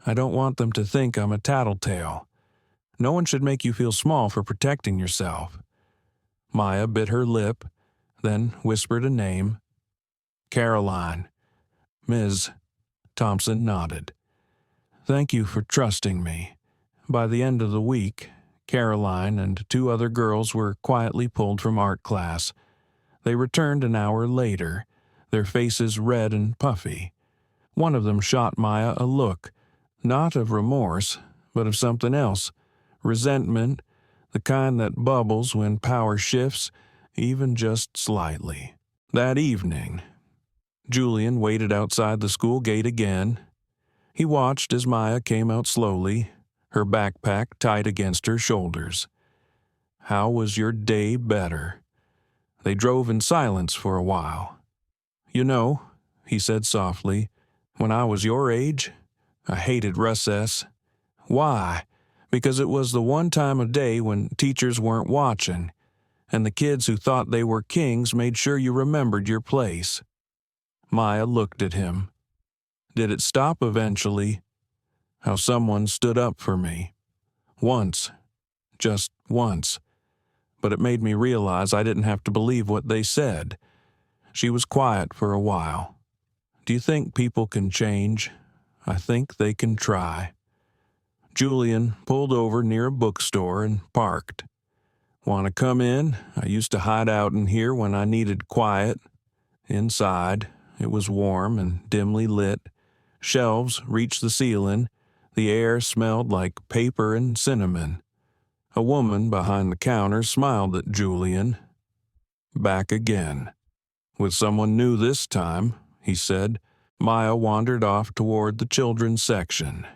I don't want them to think I'm a tattletale. No one should make you feel small for protecting yourself. Maya bit her lip, then whispered a name. Caroline. Ms. Thompson nodded. Thank you for trusting me. By the end of the week, Caroline and 2 other girls were quietly pulled from art class. They returned an hour later, their faces red and puffy. One of them shot Maya a look, not of remorse, but of something else. Resentment, the kind that bubbles when power shifts, even just slightly. That evening, Julian waited outside the school gate again. He watched as Maya came out slowly, her backpack tight against her shoulders. How was your day better? They drove in silence for a while. You know, he said softly, when I was your age, I hated recess. Why? Because it was the one time of day when teachers weren't watching, and the kids who thought they were kings made sure you remembered your place. Maya looked at him. Did it stop eventually? How someone stood up for me. Once. Just once. But it made me realize I didn't have to believe what they said. She was quiet for a while. Do you think people can change? I think they can try. Julian pulled over near a bookstore and parked. Want to come in? I used to hide out in here when I needed quiet. Inside, it was warm and dimly lit. Shelves reached the ceiling. The air smelled like paper and cinnamon. A woman behind the counter smiled at Julian. Back again. With someone new this time, he said. Maya wandered off toward the children's section.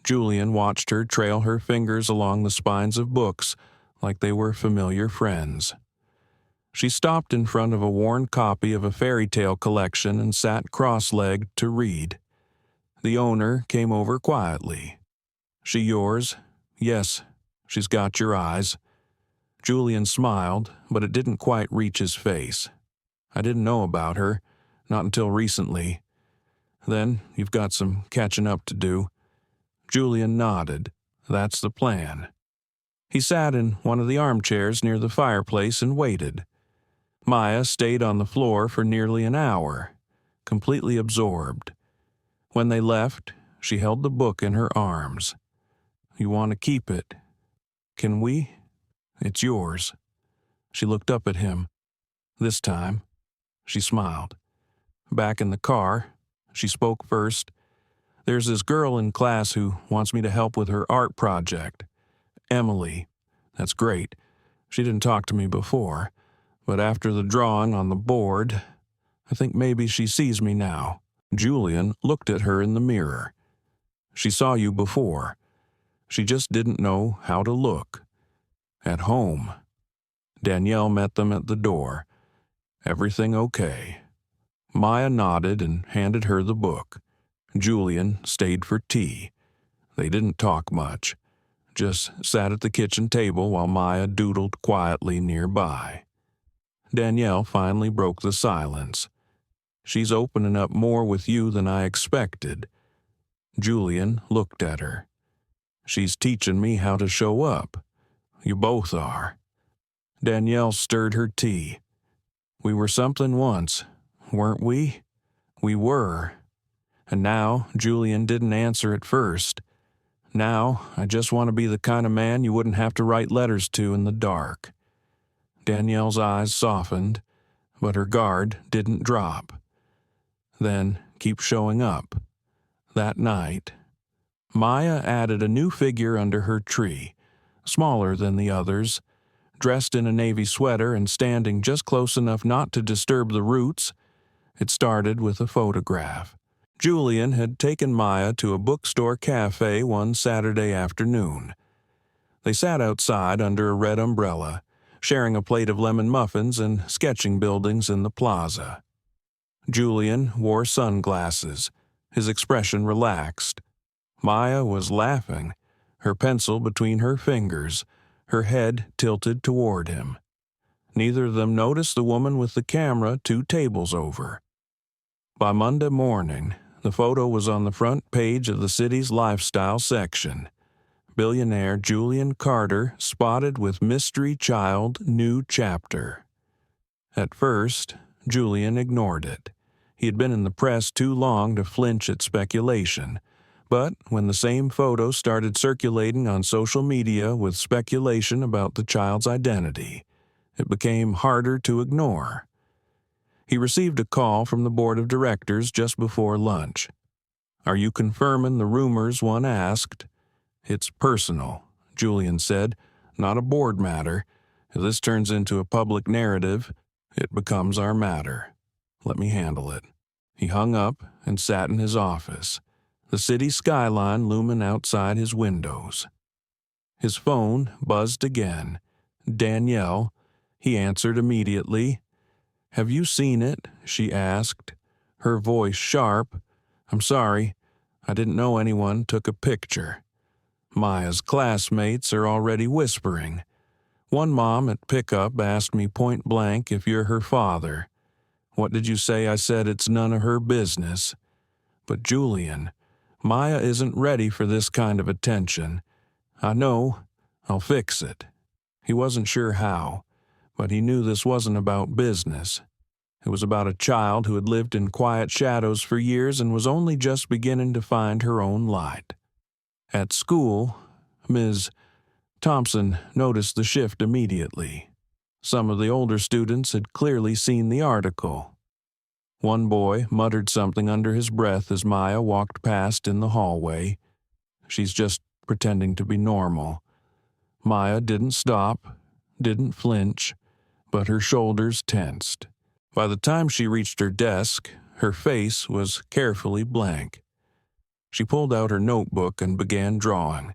Julian watched her trail her fingers along the spines of books like they were familiar friends. She stopped in front of a worn copy of a fairy tale collection and sat cross-legged to read. The owner came over quietly. She yours? Yes, she's got your eyes. Julian smiled, but it didn't quite reach his face. I didn't know about her, not until recently. Then you've got some catching up to do. Julian nodded. That's the plan. He sat in one of the armchairs near the fireplace and waited. Maya stayed on the floor for nearly an hour, completely absorbed. When they left, she held the book in her arms. You want to keep it? Can we? It's yours. She looked up at him. This time, she smiled. Back in the car, she spoke first. There's this girl in class who wants me to help with her art project. Emily. That's great. She didn't talk to me before, but after the drawing on the board, I think maybe she sees me now. Julian looked at her in the mirror. She saw you before. She just didn't know how to look. At home. Danielle met them at the door. Everything okay. Maya nodded and handed her the book. Julian stayed for tea. They didn't talk much, just sat at the kitchen table while Maya doodled quietly nearby. Danielle finally broke the silence. She's opening up more with you than I expected. Julian looked at her. She's teaching me how to show up. You both are. Danielle stirred her tea. We were something once, weren't we? We were. And now Julian didn't answer at first. Now I just want to be the kind of man you wouldn't have to write letters to in the dark. Danielle's eyes softened, but her guard didn't drop. Then keep showing up. That night, Maya added a new figure under her tree, smaller than the others, dressed in a navy sweater and standing just close enough not to disturb the roots. It started with a photograph. Julian had taken Maya to a bookstore cafe one Saturday afternoon. They sat outside under a red umbrella, sharing a plate of lemon muffins and sketching buildings in the plaza. Julian wore sunglasses, his expression relaxed. Maya was laughing, her pencil between her fingers, her head tilted toward him. Neither of them noticed the woman with the camera 2 tables over. By Monday morning, the photo was on the front page of the city's lifestyle section. Billionaire Julian Carter spotted with mystery child new chapter. At first, Julian ignored it. He had been in the press too long to flinch at speculation. But when the same photo started circulating on social media with speculation about the child's identity, it became harder to ignore. He received a call from the board of directors just before lunch. "Are you confirming the rumors?" one asked. "It's personal," Julian said, "not a board matter. If this turns into a public narrative, it becomes our matter. Let me handle it." He hung up and sat in his office, the city skyline looming outside his windows. His phone buzzed again. Danielle. He answered immediately. "Have you seen it?" she asked, her voice sharp. "I'm sorry. I didn't know anyone took a picture. Maya's classmates are already whispering. One mom at pickup asked me point blank if you're her father. What did you say? I said it's none of her business. But Julian, Maya isn't ready for this kind of attention. I know. I'll fix it." He wasn't sure how, but he knew this wasn't about business. It was about a child who had lived in quiet shadows for years and was only just beginning to find her own light. At school, Ms. Thompson noticed the shift immediately. Some of the older students had clearly seen the article. One boy muttered something under his breath as Maya walked past in the hallway. "She's just pretending to be normal." Maya didn't stop, didn't flinch, but her shoulders tensed. By the time she reached her desk, her face was carefully blank. She pulled out her notebook and began drawing.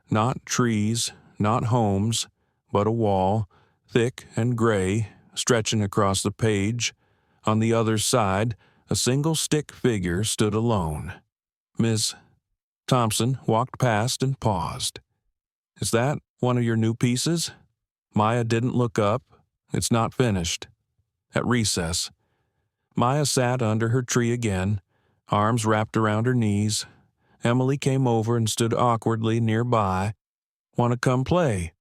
Not trees, not homes, but a wall, thick and gray, stretching across the page. On the other side, a single stick figure stood alone. Miss Thompson walked past and paused. "Is that one of your new pieces?" Maya didn't look up. "It's not finished." At recess, Maya sat under her tree again, arms wrapped around her knees. Emily came over and stood awkwardly nearby. "Want to come play?"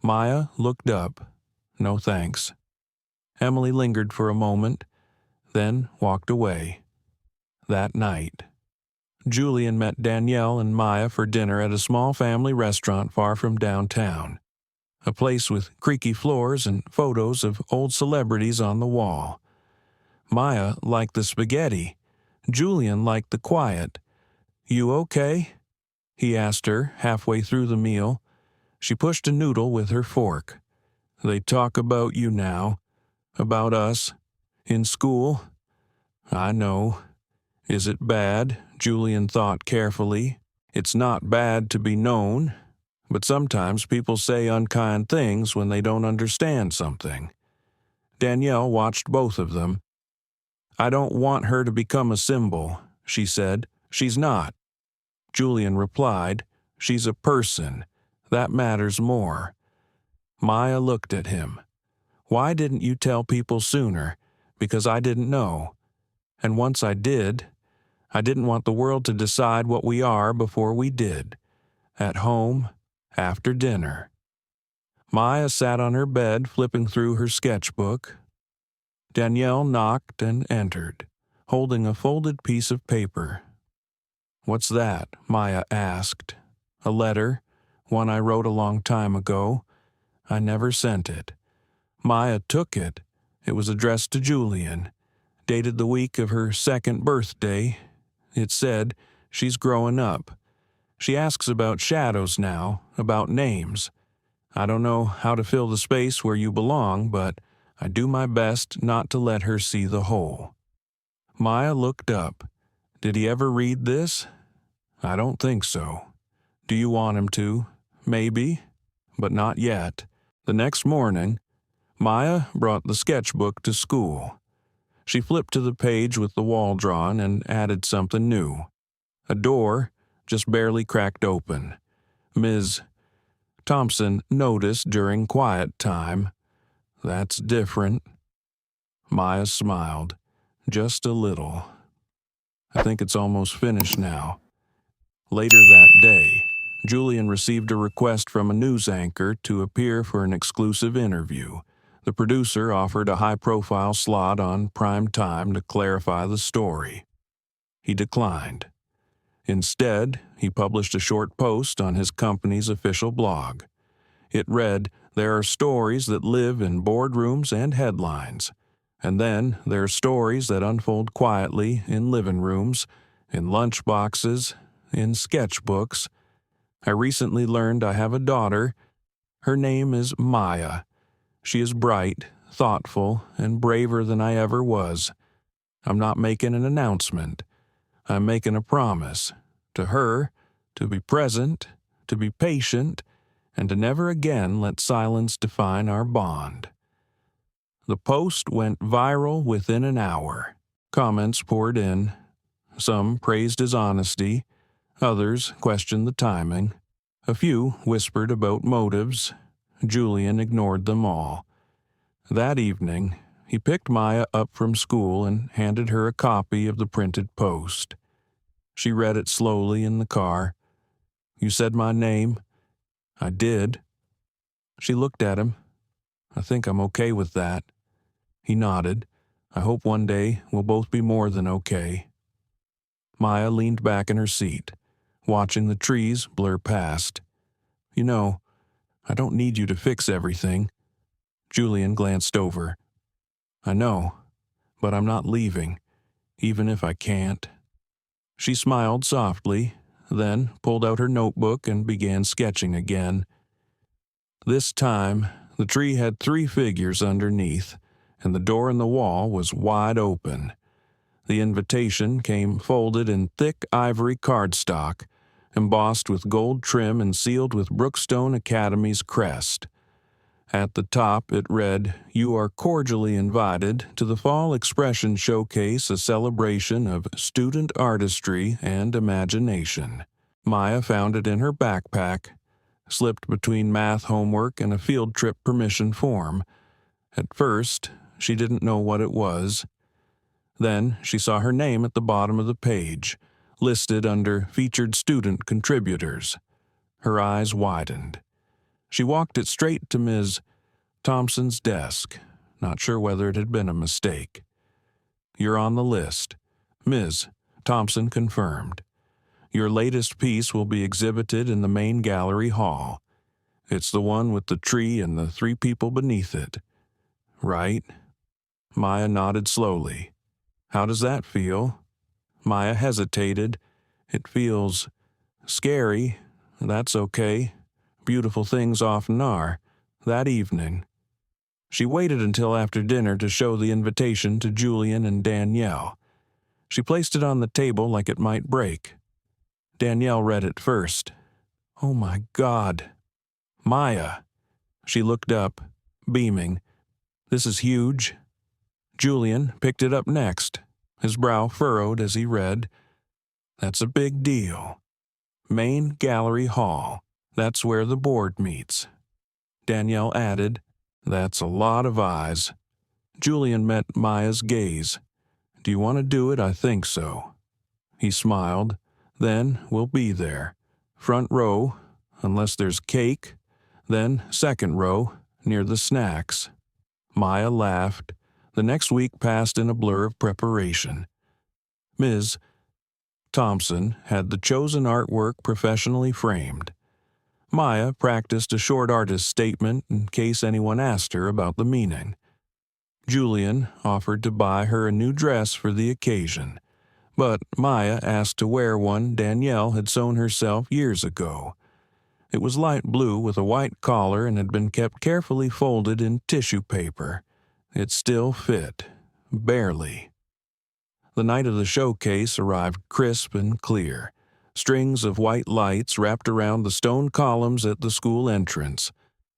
Maya looked up. "No thanks." Emily lingered for a moment, then walked away. That night, Julian met Danielle and Maya for dinner at a small family restaurant far from downtown, a place with creaky floors and photos of old celebrities on the wall. Maya liked the spaghetti. Julian liked the quiet. "You okay?" he asked her halfway through the meal. She pushed a noodle with her fork. "They talk about you now. About us. In school." "I know. Is it bad?" Julian thought carefully. "It's not bad to be known, but sometimes people say unkind things when they don't understand something." Danielle watched both of them. "I don't want her to become a symbol," she said. "She's not." Julian replied, "She's a person. That matters more." Maya looked at him. "Why didn't you tell people sooner?" "Because I didn't know. And once I did, I didn't want the world to decide what we are before we did. At home, after dinner." Maya sat on her bed flipping through her sketchbook. Danielle knocked and entered, holding a folded piece of paper. "What's that?" Maya asked. "A letter, one I wrote a long time ago. I never sent it." Maya took it. It was addressed to Julian, dated the week of her second birthday. It said, "She's growing up. She asks about shadows now, about names. I don't know how to fill the space where you belong, but I do my best not to let her see the hole." Maya looked up. "Did he ever read this?" "I don't think so." "Do you want him to?" "Maybe, but not yet." The next morning, Maya brought the sketchbook to school. She flipped to the page with the wall drawn and added something new. A door just barely cracked open. Ms. Thompson noticed during quiet time. "That's different." Maya smiled, just a little. I think it's almost finished now." Later that day, Julian received a request from a news anchor to appear for an exclusive interview. The producer offered a high-profile slot on prime time to clarify the story. He declined. Instead, he published a short post on his company's official blog. It read, "There are stories that live in boardrooms and headlines. And then there are stories that unfold quietly in living rooms, in lunchboxes, in sketchbooks. I recently learned I have a daughter. Her name is Maya. She is bright, thoughtful, and braver than I ever was. I'm not making an announcement. I'm making a promise to her to be present, to be patient, and to never again let silence define our bond." The post went viral within an hour. Comments poured in. Some praised his honesty. Others questioned the timing. A few whispered about motives. Julian ignored them all. That evening, he picked Maya up from school and handed her a copy of the printed post. She read it slowly in the car. "You said my name?" "I did." She looked at him. "I think I'm okay with that." He nodded. "I hope one day we'll both be more than okay." Maya leaned back in her seat, watching the trees blur past. "You know, I don't need you to fix everything." Julian glanced over. "I know, but I'm not leaving, even if I can't." She smiled softly, then pulled out her notebook and began sketching again. This time, the tree had 3 figures underneath, and the door in the wall was wide open. The invitation came folded in thick ivory cardstock, embossed with gold trim and sealed with Brookstone Academy's crest. At the top it read, "You are cordially invited to the Fall Expression Showcase, a celebration of student artistry and imagination." Maya found it in her backpack, slipped between math homework and a field trip permission form. At first, she didn't know what it was. Then she saw her name at the bottom of the page, listed under Featured Student Contributors. Her eyes widened. She walked it straight to Ms. Thompson's desk, not sure whether it had been a mistake. "You're on the list," Ms. Thompson confirmed. "Your latest piece will be exhibited in the main gallery hall. It's the one with the tree and the 3 people beneath it." "Right?" Maya nodded slowly. "How does that feel?" Maya hesitated. "It feels scary. That's okay. Beautiful things often are. That evening." She waited until after dinner to show the invitation to Julian and Danielle. She placed it on the table like it might break. Danielle read it first. "Oh my God. Maya." She looked up, beaming. "This is huge." Julian picked it up next. His brow furrowed as he read, "That's a big deal. Main Gallery Hall. That's where the board meets." Danielle added, "That's a lot of eyes." Julian met Maya's gaze. "Do you want to do it? I think so." He smiled. "Then we'll be there. Front row, unless there's cake. Then second row, near the snacks." Maya laughed. The next week passed in a blur of preparation. Ms. Thompson had the chosen artwork professionally framed. Maya practiced a short artist statement in case anyone asked her about the meaning. Julian offered to buy her a new dress for the occasion, but Maya asked to wear one Danielle had sewn herself years ago. It was light blue with a white collar and had been kept carefully folded in tissue paper. It still fit, barely. The night of the showcase arrived crisp and clear. Strings of white lights wrapped around the stone columns at the school entrance.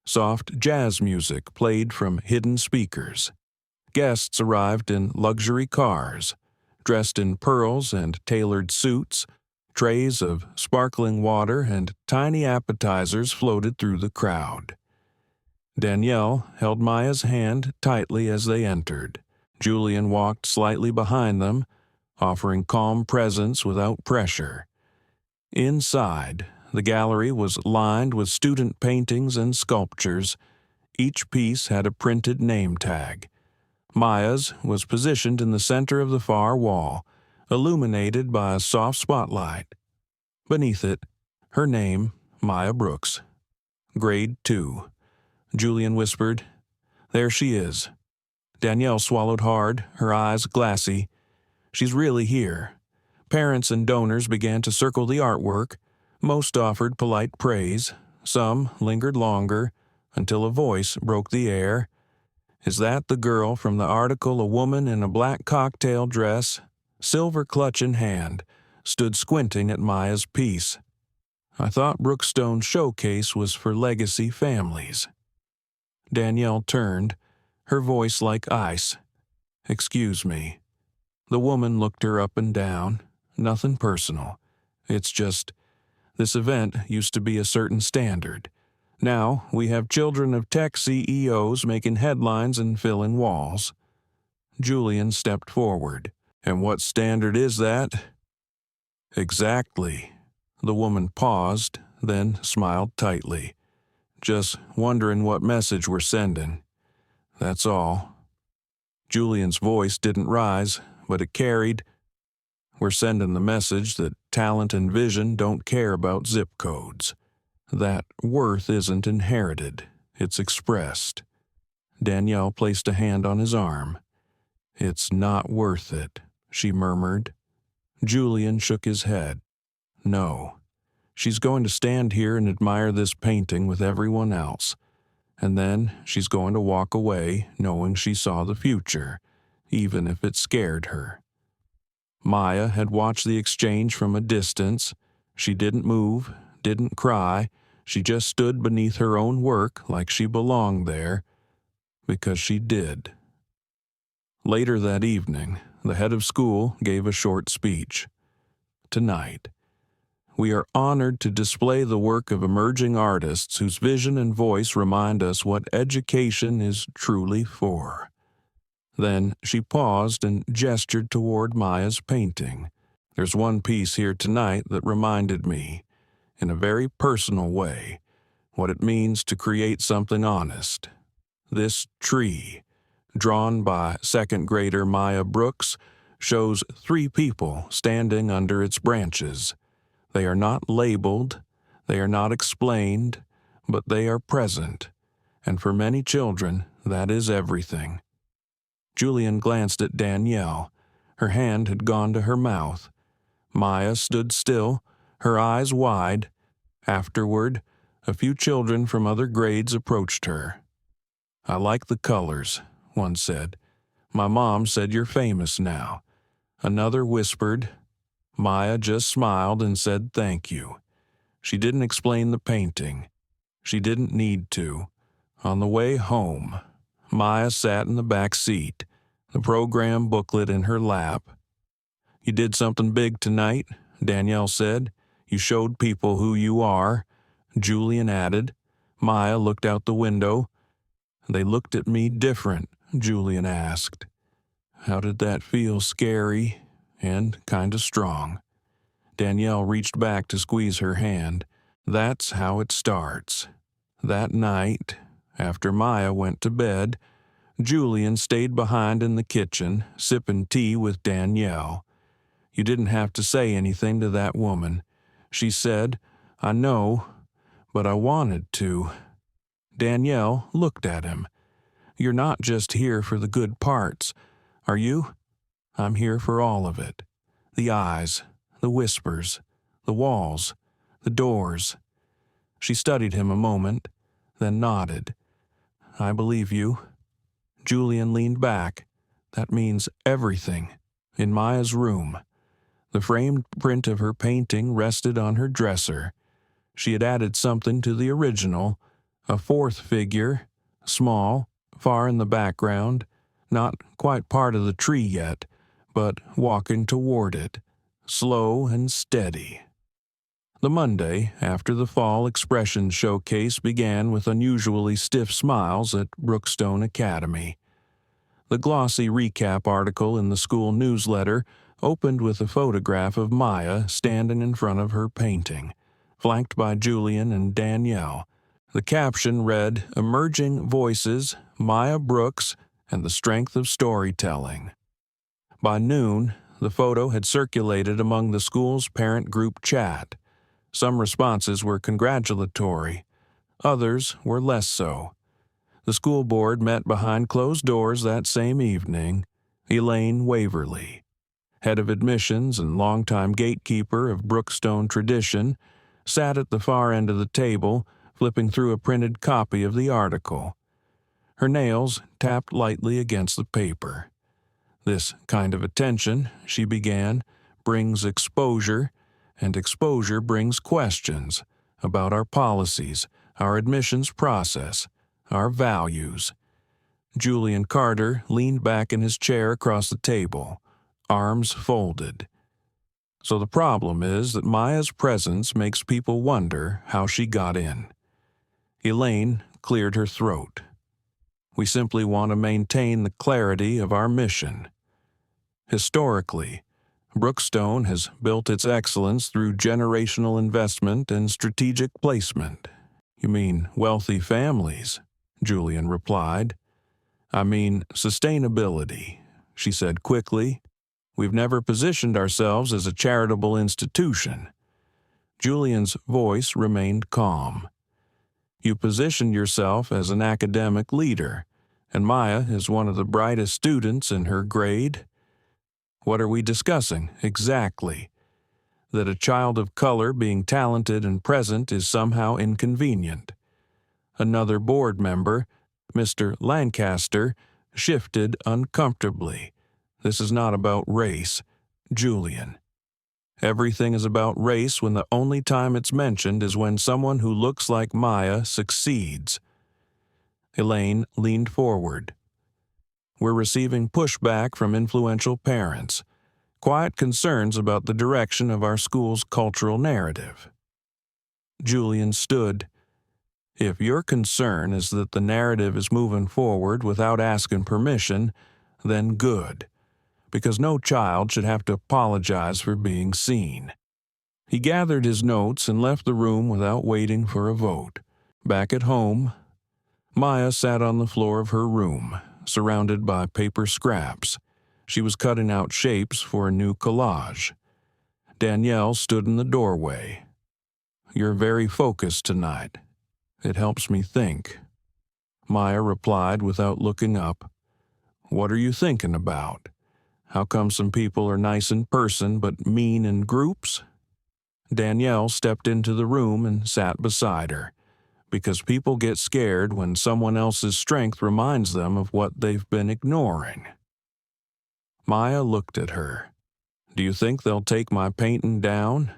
Soft jazz music played from hidden speakers. Guests arrived in luxury cars, dressed in pearls and tailored suits. Trays of sparkling water and tiny appetizers floated through the crowd. Danielle held Maya's hand tightly as they entered. Julian walked slightly behind them, offering calm presence without pressure. Inside, the gallery was lined with student paintings and sculptures. Each piece had a printed name tag. Maya's was positioned in the center of the far wall, illuminated by a soft spotlight. Beneath it, her name, Maya Brooks. Grade 2. Julian whispered, "There she is." Danielle swallowed hard, her eyes glassy. "She's really here." Parents and donors began to circle the artwork. Most offered polite praise. Some lingered longer, until a voice broke the air. "Is that the girl from the article? A woman in a black cocktail dress, silver clutch in hand, stood squinting at Maya's piece. I thought Brookstone's showcase was for legacy families." Danielle turned, her voice like ice. "Excuse me." The woman looked her up and down. "Nothing personal. It's just, this event used to be a certain standard. Now we have children of tech CEOs making headlines and filling walls." Julian stepped forward. "And what standard is that?" "Exactly." The woman paused, then smiled tightly. "Just wondering what message we're sending. That's all." Julian's voice didn't rise, but it carried. "We're sending the message that talent and vision don't care about zip codes. That worth isn't inherited, it's expressed." Danielle placed a hand on his arm. "It's not worth it," she murmured. Julian shook his head. "No. She's going to stand here and admire this painting with everyone else. And then she's going to walk away knowing she saw the future, even if it scared her." Maya had watched the exchange from a distance. She didn't move, didn't cry. She just stood beneath her own work like she belonged there, because she did. Later that evening, the head of school gave a short speech. "Tonight, we are honored to display the work of emerging artists whose vision and voice remind us what education is truly for." Then she paused and gestured toward Maya's painting. "There's one piece here tonight that reminded me, in a very personal way, what it means to create something honest. This tree, drawn by second grader Maya Brooks, shows 3 people standing under its branches. They are not labeled, they are not explained, but they are present, and for many children, that is everything." Julian glanced at Danielle. Her hand had gone to her mouth. Maya stood still, her eyes wide. Afterward, a few children from other grades approached her. "I like the colors," one said. "My mom said you're famous now." Another whispered. Maya just smiled and said thank you. She didn't explain the painting. She didn't need to. On the way home, Maya sat in the back seat, the program booklet in her lap. "You did something big tonight," Danielle said. "You showed people who you are," Julian added. Maya looked out the window. "They looked at me different," Julian asked. "How did that feel? Scary and kind of strong?" Danielle reached back to squeeze her hand. "That's how it starts." That night, after Maya went to bed, Julian stayed behind in the kitchen, sipping tea with Danielle. "You didn't have to say anything to that woman," she said. "I know, but I wanted to." Danielle looked at him. "You're not just here for the good parts, are you?" "I'm here for all of it. The eyes, the whispers, the walls, the doors." She studied him a moment, then nodded. "I believe you." Julian leaned back. "That means everything." In Maya's room, the framed print of her painting rested on her dresser. She had added something to the original, a 4th figure, small, far in the background, not quite part of the tree yet, but walking toward it, slow and steady. The Monday after the Fall Expression Showcase began with unusually stiff smiles at Brookstone Academy. The glossy recap article in the school newsletter opened with a photograph of Maya standing in front of her painting, flanked by Julian and Danielle. The caption read, "Emerging Voices, Maya Brooks, and the Strength of Storytelling." By noon, the photo had circulated among the school's parent group chat. Some responses were congratulatory. Others were less so. The school board met behind closed doors that same evening. Elaine Waverly, head of admissions and longtime gatekeeper of Brookstone tradition, sat at the far end of the table, flipping through a printed copy of the article. Her nails tapped lightly against the paper. "This kind of attention," she began, "brings exposure, and exposure brings questions about our policies, our admissions process, our values." Julian Carter leaned back in his chair across the table, arms folded. "So the problem is that Maya's presence makes people wonder how she got in." Elaine cleared her throat. "We simply want to maintain the clarity of our mission. Historically, Brookstone has built its excellence through generational investment and strategic placement." "You mean wealthy families?" Julian replied. "I mean sustainability," she said quickly. "We've never positioned ourselves as a charitable institution." Julian's voice remained calm. "You positioned yourself as an academic leader, and Maya is one of the brightest students in her grade." "What are we discussing, exactly? That a child of color being talented and present is somehow inconvenient." Another board member, Mr. Lancaster, shifted uncomfortably. "This is not about race, Julian. Everything is about race when the only time it's mentioned is when someone who looks like Maya succeeds." Elaine leaned forward. "We're receiving pushback from influential parents, quiet concerns about the direction of our school's cultural narrative." Julian stood. "If your concern is that the narrative is moving forward without asking permission, then good, because no child should have to apologize for being seen." He gathered his notes and left the room without waiting for a vote. Back at home, Maya sat on the floor of her room, surrounded by paper scraps. She was cutting out shapes for a new collage. Danielle stood in the doorway. "You're very focused tonight. It helps me think." Maya replied without looking up. "What are you thinking about? How come some people are nice in person but mean in groups?" Danielle stepped into the room and sat beside her. "Because people get scared when someone else's strength reminds them of what they've been ignoring." Maya looked at her. "Do you think they'll take my painting down?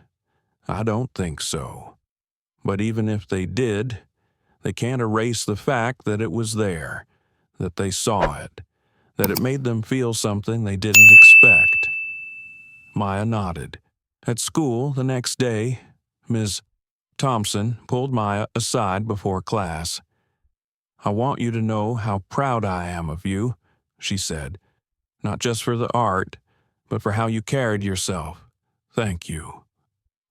I don't think so. But even if they did, they can't erase the fact that it was there, that they saw it, that it made them feel something they didn't expect." Maya nodded. At school the next day, Ms. Thompson pulled Maya aside before class. "I want you to know how proud I am of you," she said. "Not just for the art, but for how you carried yourself. Thank you.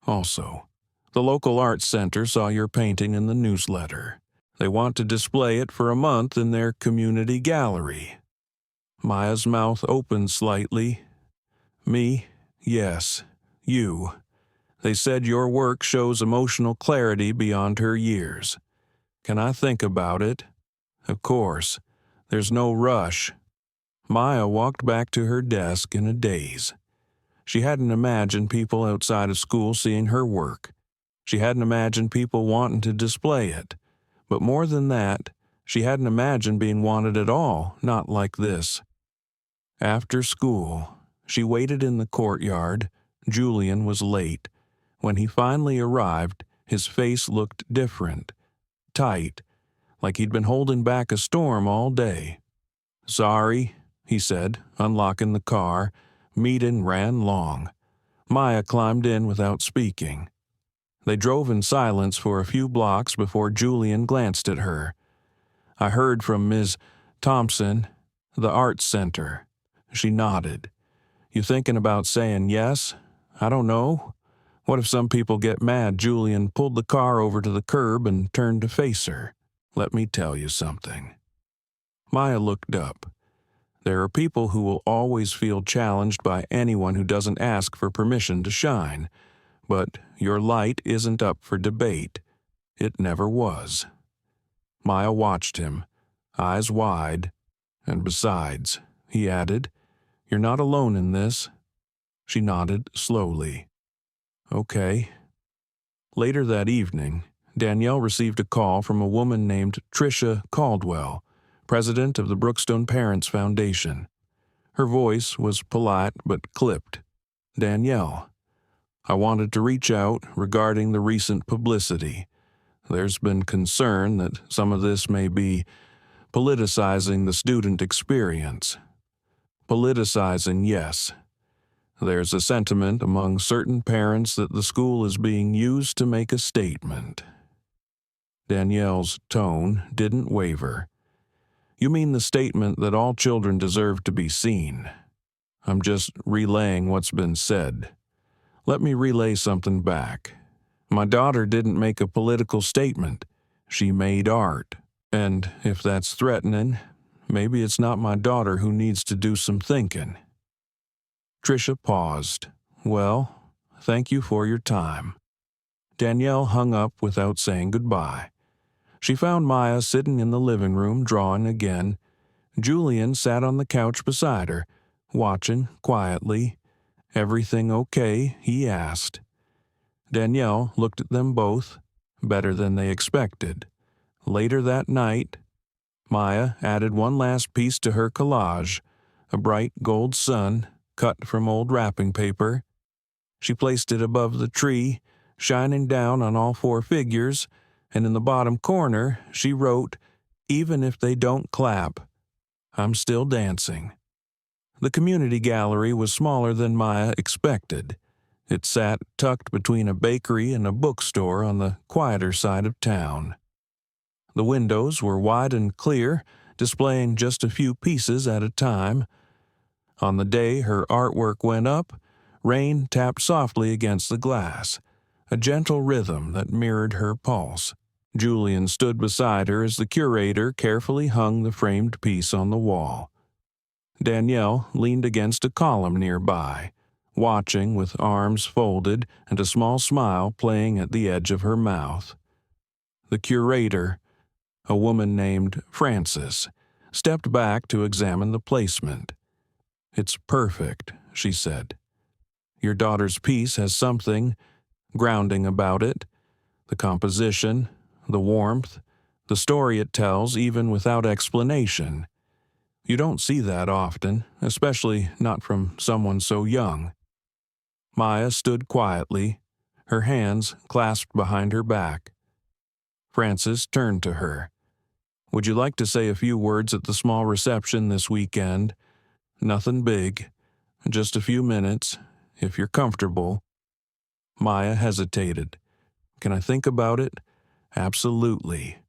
Also, the local arts center saw your painting in the newsletter. They want to display it for a month in their community gallery." Maya's mouth opened slightly. "Me? Yes. You. They said your work shows emotional clarity beyond her years. Can I think about it?" "Of course. There's no rush." Maya walked back to her desk in a daze. She hadn't imagined people outside of school seeing her work. She hadn't imagined people wanting to display it. But more than that, she hadn't imagined being wanted at all, not like this. After school, she waited in the courtyard. Julian was late. When he finally arrived, his face looked different, tight, like he'd been holding back a storm all day. "Sorry," he said, unlocking the car. Meeting ran long. Maya climbed in without speaking. They drove in silence for a few blocks before Julian glanced at her. "I heard from Ms. Thompson, the Arts Center." She nodded. You thinking about saying yes? I don't know. What if some people get mad Julian pulled the car over to the curb and turned to face her? Let me tell you something. Maya looked up. There are people who will always feel challenged by anyone who doesn't ask for permission to shine, but your light isn't up for debate. It never was. Maya watched him, eyes wide, and besides, he added, you're not alone in this. She nodded slowly. Okay. Later that evening, Danielle received a call from a woman named Tricia Caldwell, president of the Brookstone Parents Foundation. Her voice was polite but clipped. Danielle, I wanted to reach out regarding the recent publicity. There's been concern that some of this may be politicizing the student experience. Politicizing, yes. There's a sentiment among certain parents that the school is being used to make a statement. Danielle's tone didn't waver. You mean the statement that all children deserve to be seen? I'm just relaying what's been said. Let me relay something back. My daughter didn't make a political statement. She made art. And if that's threatening, maybe it's not my daughter who needs to do some thinking. Tricia paused. Well, thank you for your time. Danielle hung up without saying goodbye. She found Maya sitting in the living room drawing again. Julian sat on the couch beside her, watching quietly. Everything okay? He asked. Danielle looked at them both, better than they expected. Later that night, Maya added one last piece to her collage, a bright gold sun cut from old wrapping paper. She placed it above the tree, shining down on all four figures, and in the bottom corner she wrote, "Even if they don't clap, I'm still dancing." The community gallery was smaller than Maya expected. It sat tucked between a bakery and a bookstore on the quieter side of town. The windows were wide and clear, displaying just a few pieces at a time. On the day her artwork went up, rain tapped softly against the glass, a gentle rhythm that mirrored her pulse. Julian stood beside her as the curator carefully hung the framed piece on the wall. Danielle leaned against a column nearby, watching with arms folded and a small smile playing at the edge of her mouth. The curator, a woman named Frances, stepped back to examine the placement. "It's perfect," she said. "Your daughter's piece has something grounding about it. The composition, the warmth, the story it tells even without explanation. You don't see that often, especially not from someone so young." Maya stood quietly, her hands clasped behind her back. Frances turned to her. "Would you like to say a few words at the small reception this weekend? Nothing big, just a few minutes, if you're comfortable." Maya hesitated. "Can I think about it?" "Absolutely."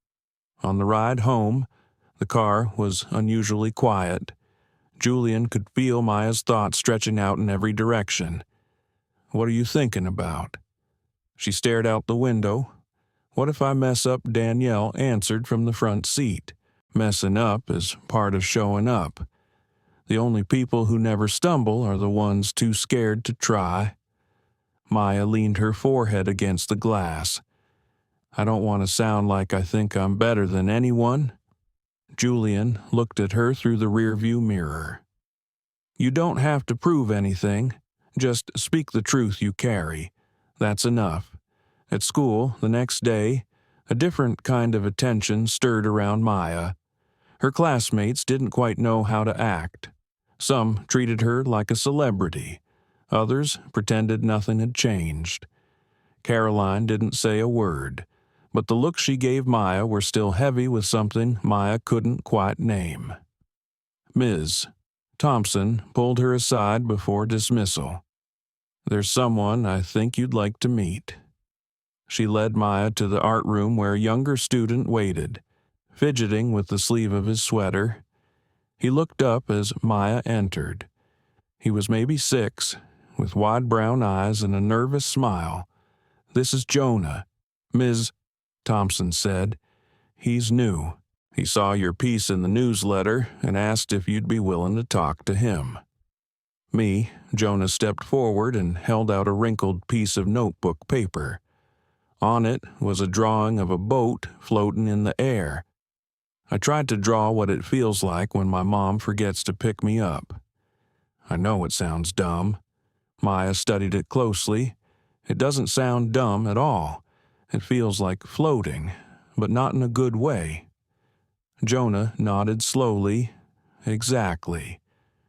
On the ride home, the car was unusually quiet. Julian could feel Maya's thoughts stretching out in every direction. "What are you thinking about?" She stared out the window. "What if I mess up?" Danielle answered from the front seat. "Messing up is part of showing up. The only people who never stumble are the ones too scared to try." Maya leaned her forehead against the glass. "I don't want to sound like I think I'm better than anyone." Julian looked at her through the rearview mirror. "You don't have to prove anything. Just speak the truth you carry. That's enough." At school, the next day, a different kind of attention stirred around Maya. Her classmates didn't quite know how to act. Some treated her like a celebrity. Others pretended nothing had changed. Caroline didn't say a word, but the looks she gave Maya were still heavy with something Maya couldn't quite name. Ms. Thompson pulled her aside before dismissal. "There's someone I think you'd like to meet." She led Maya to the art room where a younger student waited, fidgeting with the sleeve of his sweater. He looked up as Maya entered. He was maybe 6, with wide brown eyes and a nervous smile. "This is Jonah," Ms. Thompson said. "He's new. He saw your piece in the newsletter and asked if you'd be willing to talk to him." Jonah stepped forward and held out a wrinkled piece of notebook paper. On it was a drawing of a boat floating in the air. I tried to draw what it feels like when my mom forgets to pick me up. I know it sounds dumb. Maya studied it closely. It doesn't sound dumb at all. It feels like floating, but not in a good way. Jonah nodded slowly. "Exactly."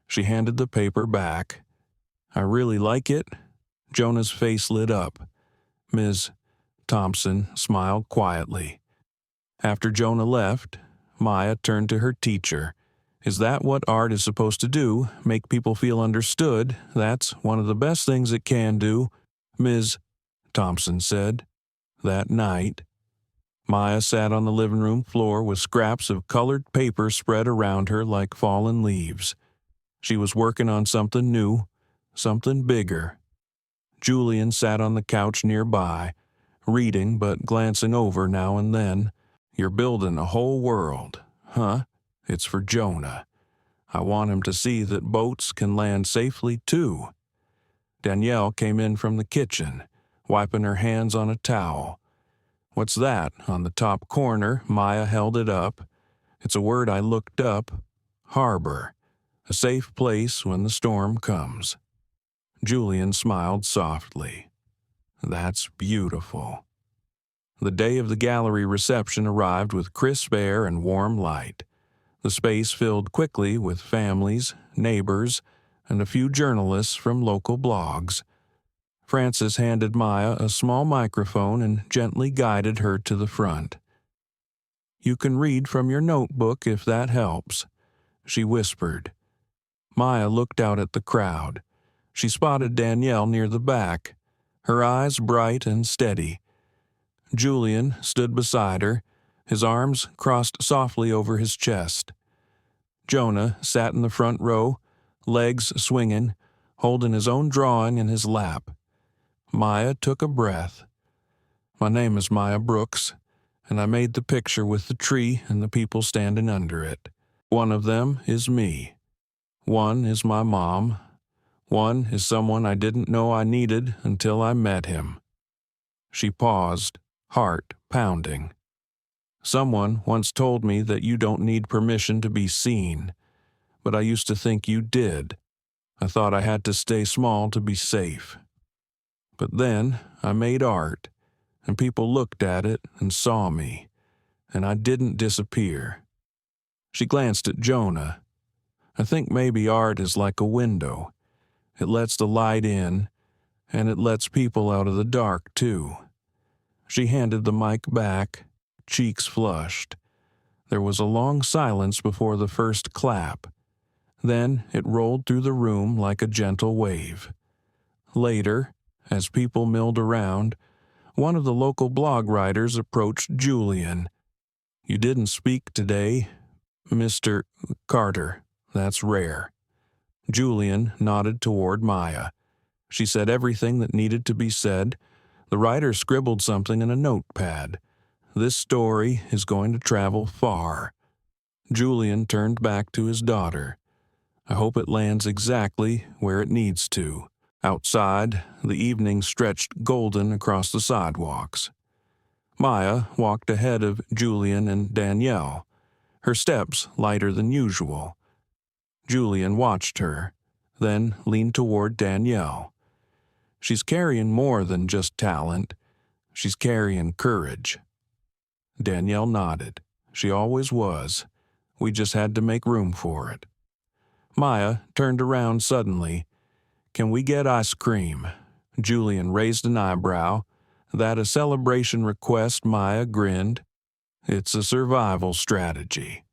She handed the paper back. "I really like it." Jonah's face lit up. Ms. Thompson smiled quietly. After Jonah left, Maya turned to her teacher. "Is that what art is supposed to do? Make people feel understood? That's one of the best things it can do," Ms. Thompson said. That night, Maya sat on the living room floor with scraps of colored paper spread around her like fallen leaves. She was working on something new, something bigger. Julian sat on the couch nearby, reading but glancing over now and then. "You're building a whole world, huh? It's for Jonah. I want him to see that boats can land safely, too." Danielle came in from the kitchen, wiping her hands on a towel. "What's that?" On the top corner, Maya held it up. "It's a word I looked up. Harbor. A safe place when the storm comes." Julian smiled softly. "That's beautiful." The day of the gallery reception arrived with crisp air and warm light. The space filled quickly with families, neighbors, and a few journalists from local blogs. Frances handed Maya a small microphone and gently guided her to the front. "You can read from your notebook if that helps," she whispered. Maya looked out at the crowd. She spotted Danielle near the back, her eyes bright and steady. Julian stood beside her, his arms crossed softly over his chest. Jonah sat in the front row, legs swinging, holding his own drawing in his lap. Maya took a breath. "My name is Maya Brooks, and I made the picture with the tree and the people standing under it. One of them is me. One is my mom. One is someone I didn't know I needed until I met him." She paused, heart pounding. "Someone once told me that you don't need permission to be seen, but I used to think you did. I thought I had to stay small to be safe. But then I made art, and people looked at it and saw me, and I didn't disappear." She glanced at Jonah. "I think maybe art is like a window. It lets the light in, and it lets people out of the dark, too." She handed the mic back, cheeks flushed. There was a long silence before the first clap. Then it rolled through the room like a gentle wave. Later, as people milled around, one of the local blog writers approached Julian. "You didn't speak today, Mr. Carter. That's rare." Julian nodded toward Maya. She said everything that needed to be said. The writer scribbled something in a notepad. "This story is going to travel far." Julian turned back to his daughter. "I hope it lands exactly where it needs to." Outside, the evening stretched golden across the sidewalks. Maya walked ahead of Julian and Danielle, her steps lighter than usual. Julian watched her, then leaned toward Danielle. "She's carrying more than just talent. She's carrying courage." Danielle nodded. "She always was. We just had to make room for it." Maya turned around suddenly. "Can we get ice cream?" Julian raised an eyebrow. "That a celebration request?" Maya grinned. "It's a survival strategy."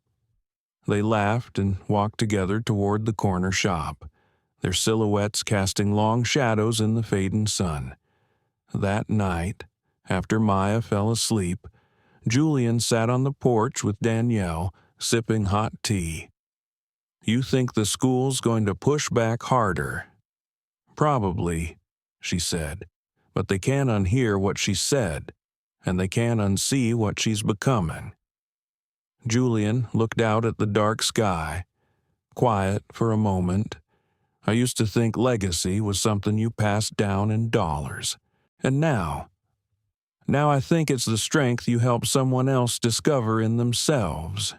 They laughed and walked together toward the corner shop, their silhouettes casting long shadows in the fading sun. That night, after Maya fell asleep, Julian sat on the porch with Danielle, sipping hot tea. You think the school's going to push back harder. Probably, she said, but they can't unhear what she said, and they can't unsee what she's becoming. Julian looked out at the dark sky, quiet for a moment. I used to think legacy was something you passed down in dollars, and now I think it's the strength you help someone else discover in themselves.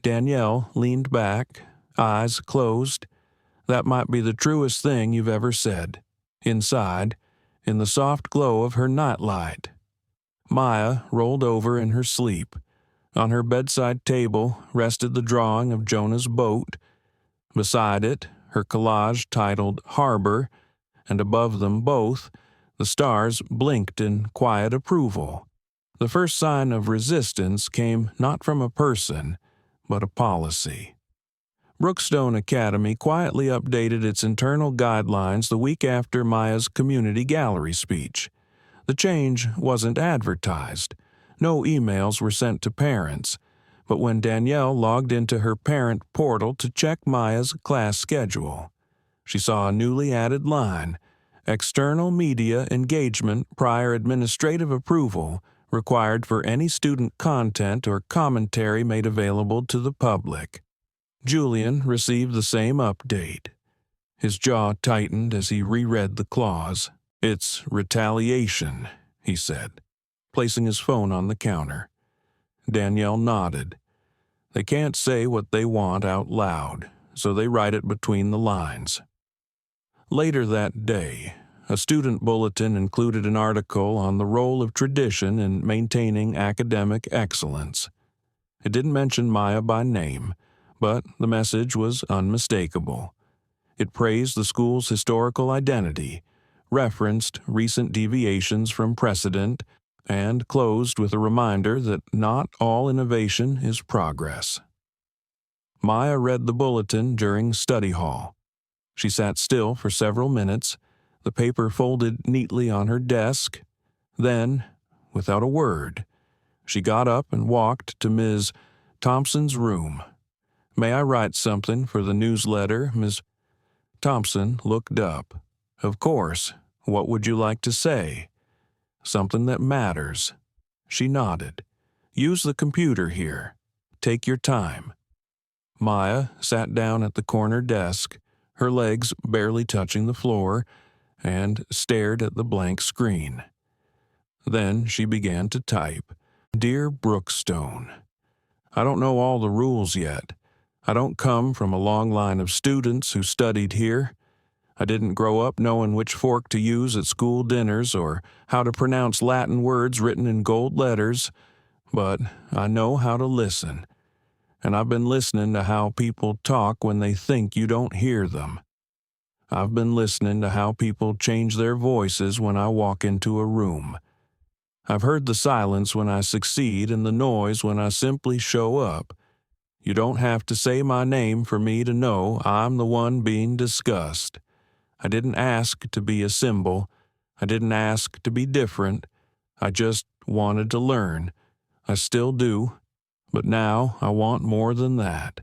Danielle leaned back, eyes closed. That might be the truest thing you've ever said. Inside, in the soft glow of her nightlight, Maya rolled over in her sleep. On her bedside table rested the drawing of Jonah's boat. Beside it, her collage titled Harbor, and above them both, the stars blinked in quiet approval. The first sign of resistance came not from a person, but a policy. Brookstone Academy quietly updated its internal guidelines the week after Maya's community gallery speech. The change wasn't advertised. No emails were sent to parents. But when Danielle logged into her parent portal to check Maya's class schedule, she saw a newly added line: external media engagement prior administrative approval required for any student content or commentary made available to the public. Julian received the same update. His jaw tightened as he reread the clause. "It's retaliation," he said, placing his phone on the counter. Danielle nodded. They can't say what they want out loud, so they write it between the lines. Later that day, a student bulletin included an article on the role of tradition in maintaining academic excellence. It didn't mention Maya by name, but the message was unmistakable. It praised the school's historical identity, referenced recent deviations from precedent, and closed with a reminder that not all innovation is progress. Maya read the bulletin during study hall. She sat still for several minutes, the paper folded neatly on her desk. Then, without a word, she got up and walked to Ms. Thompson's room. "May I write something for the newsletter, Ms. Thompson looked up. "Of course. What would you like to say?" "Something that matters." She nodded. "Use the computer here. Take your time." Maya sat down at the corner desk, her legs barely touching the floor, and stared at the blank screen. Then she began to type. "Dear Brookstone, I don't know all the rules yet. I don't come from a long line of students who studied here. I didn't grow up knowing which fork to use at school dinners or how to pronounce Latin words written in gold letters, but I know how to listen. And I've been listening to how people talk when they think you don't hear them. I've been listening to how people change their voices when I walk into a room. I've heard the silence when I succeed and the noise when I simply show up. You don't have to say my name for me to know I'm the one being discussed. I didn't ask to be a symbol. I didn't ask to be different. I just wanted to learn. I still do. But now I want more than that.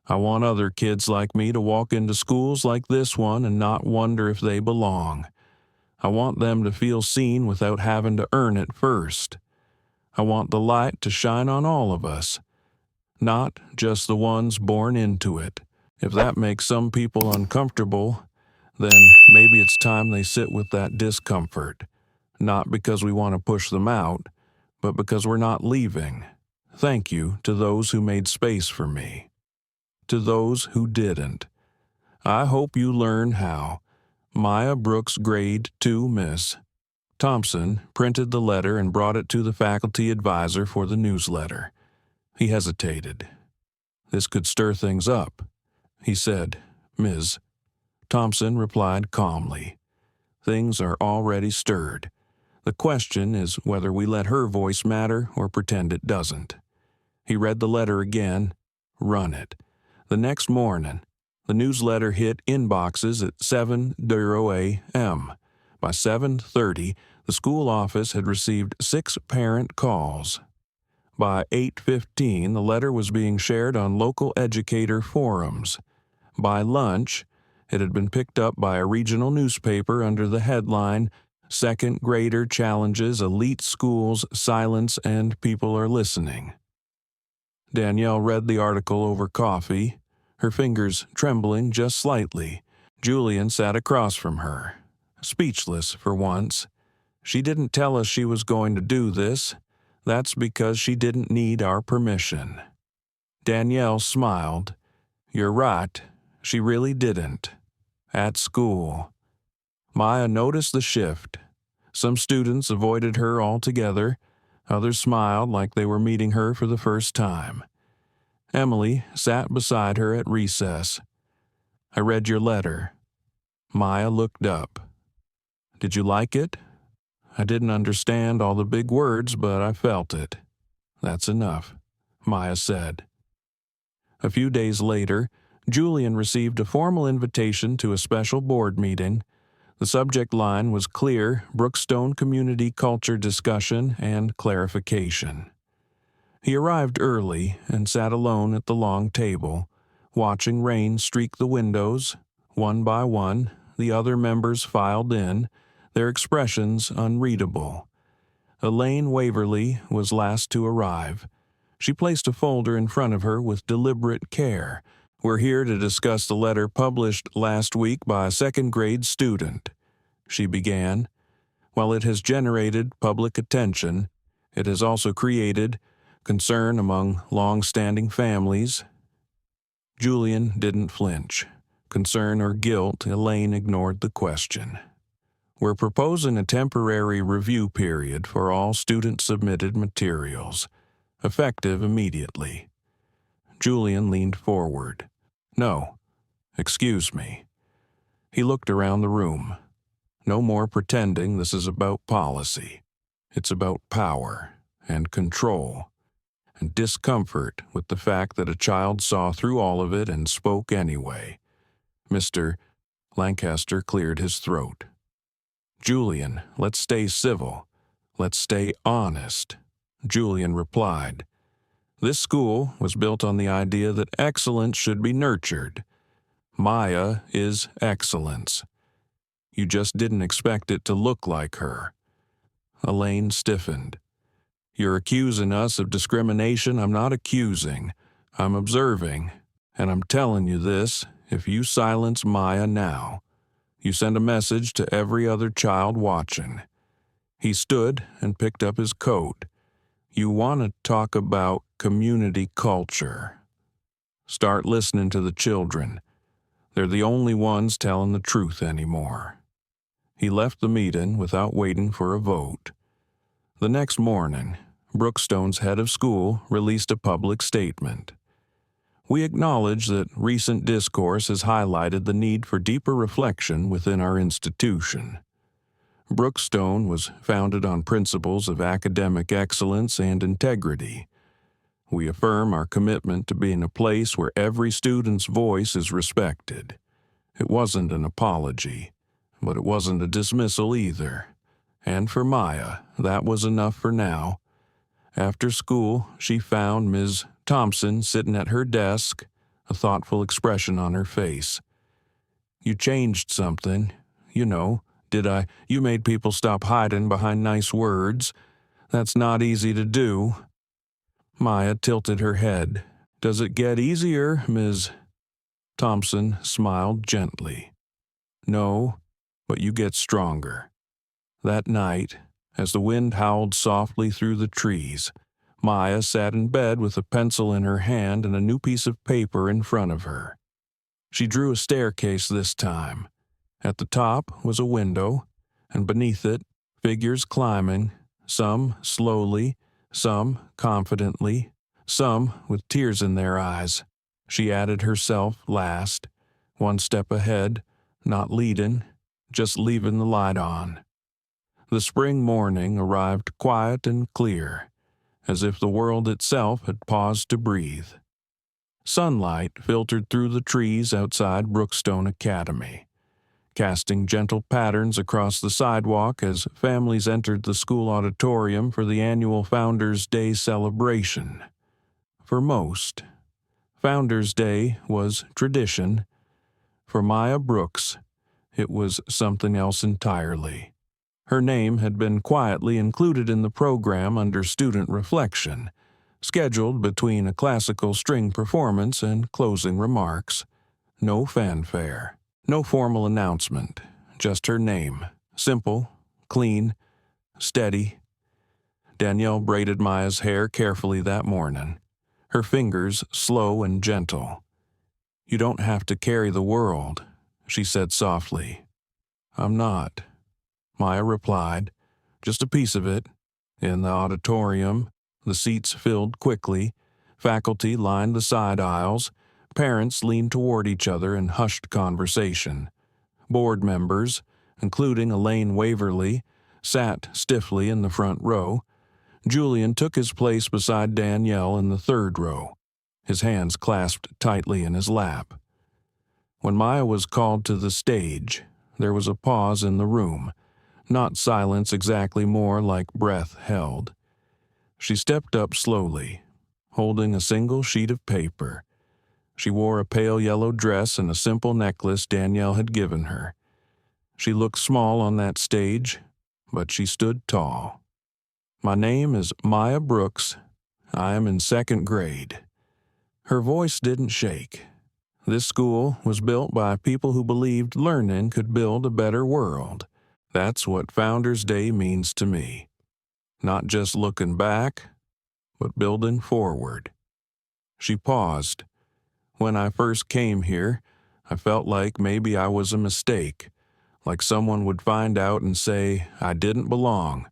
I want other kids like me to walk into schools like this one and not wonder if they belong. I want them to feel seen without having to earn it first. I want the light to shine on all of us, not just the ones born into it. If that makes some people uncomfortable, then maybe it's time they sit with that discomfort, not because we want to push them out, but because we're not leaving. Thank you to those who made space for me. To those who didn't. I hope you learn how. Maya Brooks, Grade 2, Miss." Thompson printed the letter and brought it to the faculty advisor for the newsletter. He hesitated. "This could stir things up," he said. "Ms." Thompson replied calmly. "Things are already stirred. The question is whether we let her voice matter or pretend it doesn't." He read the letter again. Run it. The next morning, the newsletter hit inboxes at 7:00 a.m. By 7:30, the school office had received 6 parent calls. By 8:15, the letter was being shared on local educator forums. By lunch, it had been picked up by a regional newspaper under the headline, "Second Grader Challenges Elite Schools Silence and People Are Listening." Danielle read the article over coffee, her fingers trembling just slightly. Julian sat across from her, speechless for once. "She didn't tell us she was going to do this. That's because she didn't need our permission." Danielle smiled. "You're right. She really didn't." At school, Maya noticed the shift. Some students avoided her altogether. Others smiled like they were meeting her for the first time. Emily sat beside her at recess. "I read your letter." Maya looked up. "Did you like it?" "I didn't understand all the big words, but I felt it." "That's enough," Maya said. A few days later, Julian received a formal invitation to a special board meeting. The subject line was clear: Brookstone Community Culture Discussion and Clarification. He arrived early and sat alone at the long table, watching rain streak the windows. One by one, the other members filed in, their expressions unreadable. Elaine Waverly was last to arrive. She placed a folder in front of her with deliberate care. "We're here to discuss the letter published last week by a second-grade student," she began. "While it has generated public attention, it has also created concern among long-standing families." Julian didn't flinch. Concern or guilt, Elaine ignored the question. "We're proposing a temporary review period for all student-submitted materials, effective immediately." Julian leaned forward. "No, excuse me." He looked around the room. "No more pretending this is about policy. It's about power and control and discomfort with the fact that a child saw through all of it and spoke anyway." Mr. Lancaster cleared his throat. "Julian, let's stay civil. Let's stay honest." Julian replied. "This school was built on the idea that excellence should be nurtured. Maya is excellence. You just didn't expect it to look like her." Elaine stiffened. "You're accusing us of discrimination. I'm not accusing. I'm observing. And I'm telling you this: if you silence Maya now, you send a message to every other child watching." He stood and picked up his coat. "You want to talk about community culture? Start listening to the children. They're the only ones telling the truth anymore." He left the meeting without waiting for a vote. The next morning, Brookstone's head of school released a public statement. "We acknowledge that recent discourse has highlighted the need for deeper reflection within our institution. Brookstone was founded on principles of academic excellence and integrity. We affirm our commitment to being a place where every student's voice is respected." It wasn't an apology, but it wasn't a dismissal either. And for Maya, that was enough for now. After school, she found Ms. Thompson sitting at her desk, a thoughtful expression on her face. "You changed something, you know. You made people stop hiding behind nice words. That's not easy to do." Maya tilted her head. "Does it get easier, Ms. Thompson smiled gently. "No, but you get stronger." That night, as the wind howled softly through the trees, Maya sat in bed with a pencil in her hand and a new piece of paper in front of her. She drew a staircase this time. At the top was a window, and beneath it, figures climbing, some slowly, some confidently, some with tears in their eyes. She added herself last, one step ahead, not leading, just leaving the light on. The spring morning arrived quiet and clear, as if the world itself had paused to breathe. Sunlight filtered through the trees outside Brookstone Academy. casting gentle patterns across the sidewalk as families entered the school auditorium for the annual Founders' Day celebration. For most, Founders' Day was tradition. For Maya Brooks, it was something else entirely. Her name had been quietly included in the program under student reflection, scheduled between a classical string performance and closing remarks. No fanfare, no formal announcement, just her name, simple, clean, steady. Danielle braided Maya's hair carefully that morning, her fingers slow and gentle. "You don't have to carry the world," she said softly. "I'm not," Maya replied. "Just a piece of it." In the auditorium, the seats filled quickly. Faculty lined the side aisles. Parents leaned toward each other in hushed conversation. Board members, including Elaine Waverly, sat stiffly in the front row. Julian took his place beside Danielle in the third row, his hands clasped tightly in his lap. When Maya was called to the stage, there was a pause in the room, not silence exactly, more like breath held. She stepped up slowly, holding a single sheet of paper. She wore a pale yellow dress and a simple necklace Danielle had given her. She looked small on that stage, but she stood tall. "My name is Maya Brooks. I am in second grade." Her voice didn't shake. This school was built by people who believed learning could build a better world. That's what Founders' Day means to me. Not just looking back, but building forward. She paused. "When I first came here, I felt like maybe I was a mistake, like someone would find out and say I didn't belong.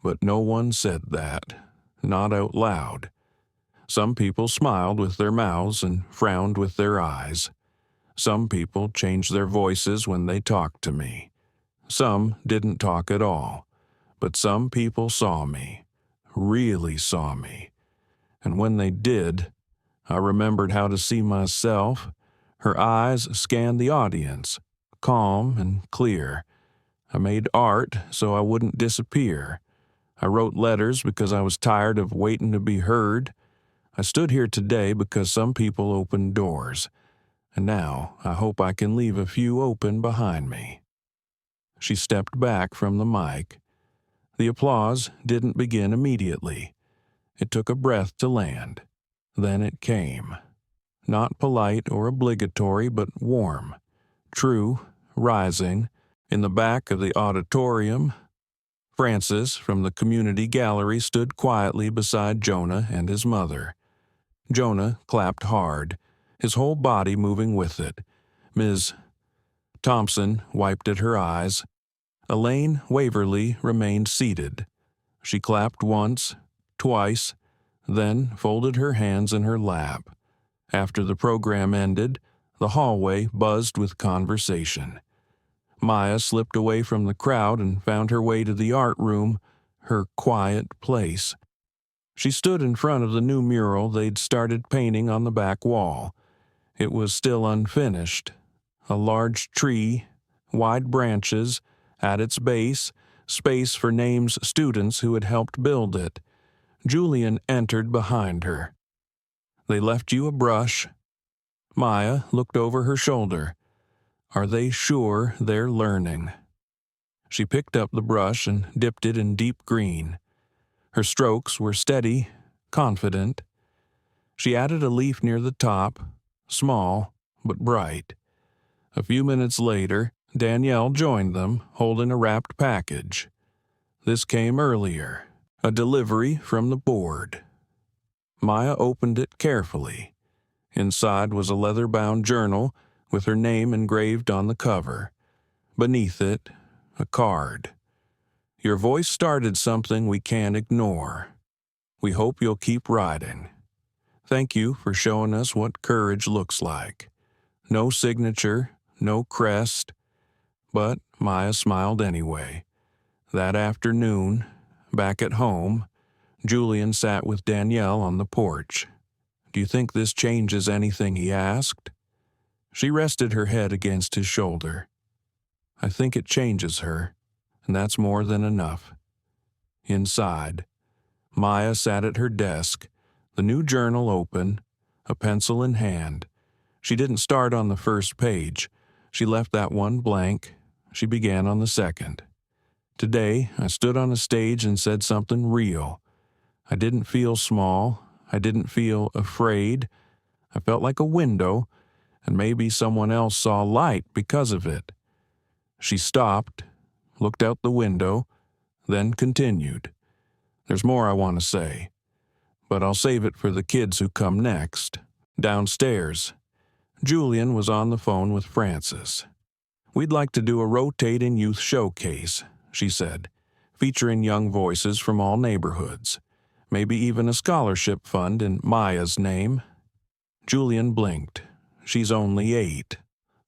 But no one said that, not out loud. Some people smiled with their mouths and frowned with their eyes. Some people changed their voices when they talked to me. Some didn't talk at all, but some people saw me, really saw me. And when they did, I remembered how to see myself." Her eyes scanned the audience, calm and clear. "I made art so I wouldn't disappear. I wrote letters because I was tired of waiting to be heard. I stood here today because some people opened doors, and now I hope I can leave a few open behind me." She stepped back from the mic. The applause didn't begin immediately. It took a breath to land. Then it came. Not polite or obligatory, but warm, true, rising. In the back of the auditorium, Francis from the community gallery stood quietly beside Jonah and his mother. Jonah clapped hard, his whole body moving with it. Ms. Thompson wiped at her eyes. Elaine Waverly remained seated. She clapped once, twice, then folded her hands in her lap. After the program ended, the hallway buzzed with conversation. Maya slipped away from the crowd and found her way to the art room, her quiet place. She stood in front of the new mural they'd started painting on the back wall. It was still unfinished. A large tree, wide branches, at its base, space for names students who had helped build it. Julian entered behind her. "They left you a brush." Maya looked over her shoulder. "Are they sure they're learning?" She picked up the brush and dipped it in deep green. Her strokes were steady, confident. She added a leaf near the top, small but bright. A few minutes later, Danielle joined them, holding a wrapped package. This came earlier, a delivery from the board. Maya opened it carefully. Inside was a leather-bound journal with her name engraved on the cover. Beneath it, a card. "Your voice started something we can't ignore. We hope you'll keep writing. Thank you for showing us what courage looks like." No signature, no crest, but Maya smiled anyway. That afternoon, back at home, Julian sat with Danielle on the porch. "Do you think this changes anything?" he asked. She rested her head against his shoulder. I think it changes her, and that's more than enough. Inside, Maya sat at her desk, the new journal open, a pencil in hand. She didn't start on the first page. She left that one blank. She began on the second. Today, I stood on a stage and said something real. I didn't feel small. I didn't feel afraid. I felt like a window, and maybe someone else saw light because of it. She stopped, looked out the window, then continued. There's more I want to say, but I'll save it for the kids who come next. Downstairs, Julian was on the phone with Francis. We'd like to do a rotating youth showcase, she said, featuring young voices from all neighborhoods. Maybe even a scholarship fund in Maya's name. Julian blinked. She's only 8.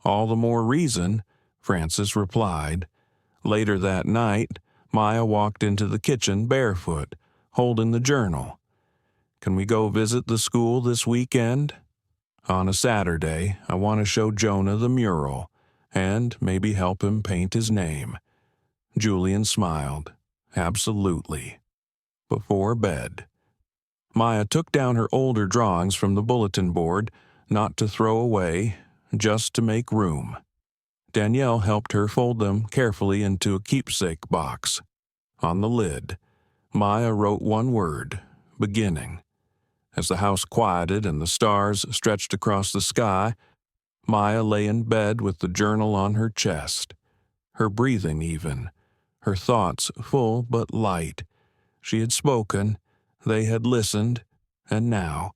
All the more reason, Francis replied. Later that night, Maya walked into the kitchen barefoot, holding the journal. Can we go visit the school this weekend? On a Saturday, I want to show Jonah the mural, and maybe help him paint his name. Julian smiled. Absolutely. Before bed. Maya took down her older drawings from the bulletin board, not to throw away, just to make room. Danielle helped her fold them carefully into a keepsake box. On the lid, Maya wrote one word, beginning. As the house quieted and the stars stretched across the sky, Maya lay in bed with the journal on her chest, her breathing even, her thoughts full but light. She had spoken, they had listened, and now,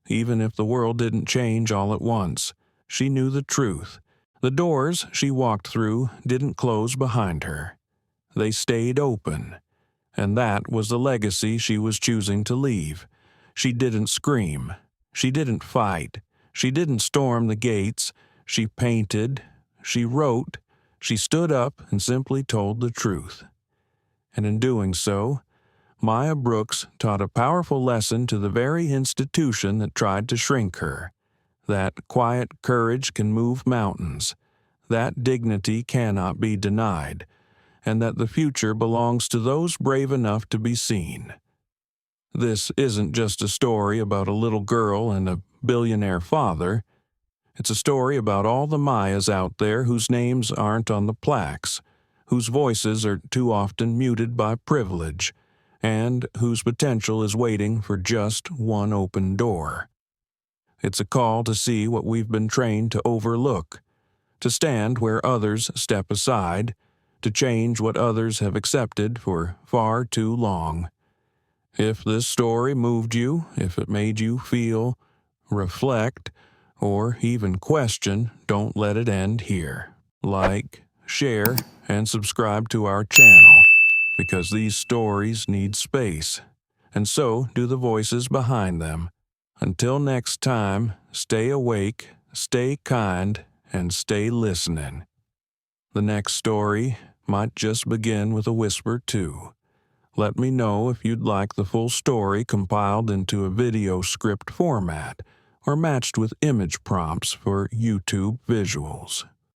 even if the world didn't change all at once, she knew the truth. The doors she walked through didn't close behind her. They stayed open, and that was the legacy she was choosing to leave. She didn't scream. She didn't fight. She didn't storm the gates. She painted. She wrote. She stood up and simply told the truth. And in doing so, Maya Brooks taught a powerful lesson to the very institution that tried to shrink her. That quiet courage can move mountains. That dignity cannot be denied. And that the future belongs to those brave enough to be seen. This isn't just a story about a little girl and a billionaire father. It's a story about all the Mayas out there whose names aren't on the plaques, whose voices are too often muted by privilege, and whose potential is waiting for just one open door. It's a call to see what we've been trained to overlook, to stand where others step aside, to change what others have accepted for far too long. If this story moved you, if it made you feel, reflect, or even question, don't let it end here. Like, share, and subscribe to our channel, because these stories need space, and so do the voices behind them. Until next time, stay awake, stay kind, and stay listening. The next story might just begin with a whisper too. Let me know if you'd like the full story compiled into a video script format or matched with image prompts for YouTube visuals.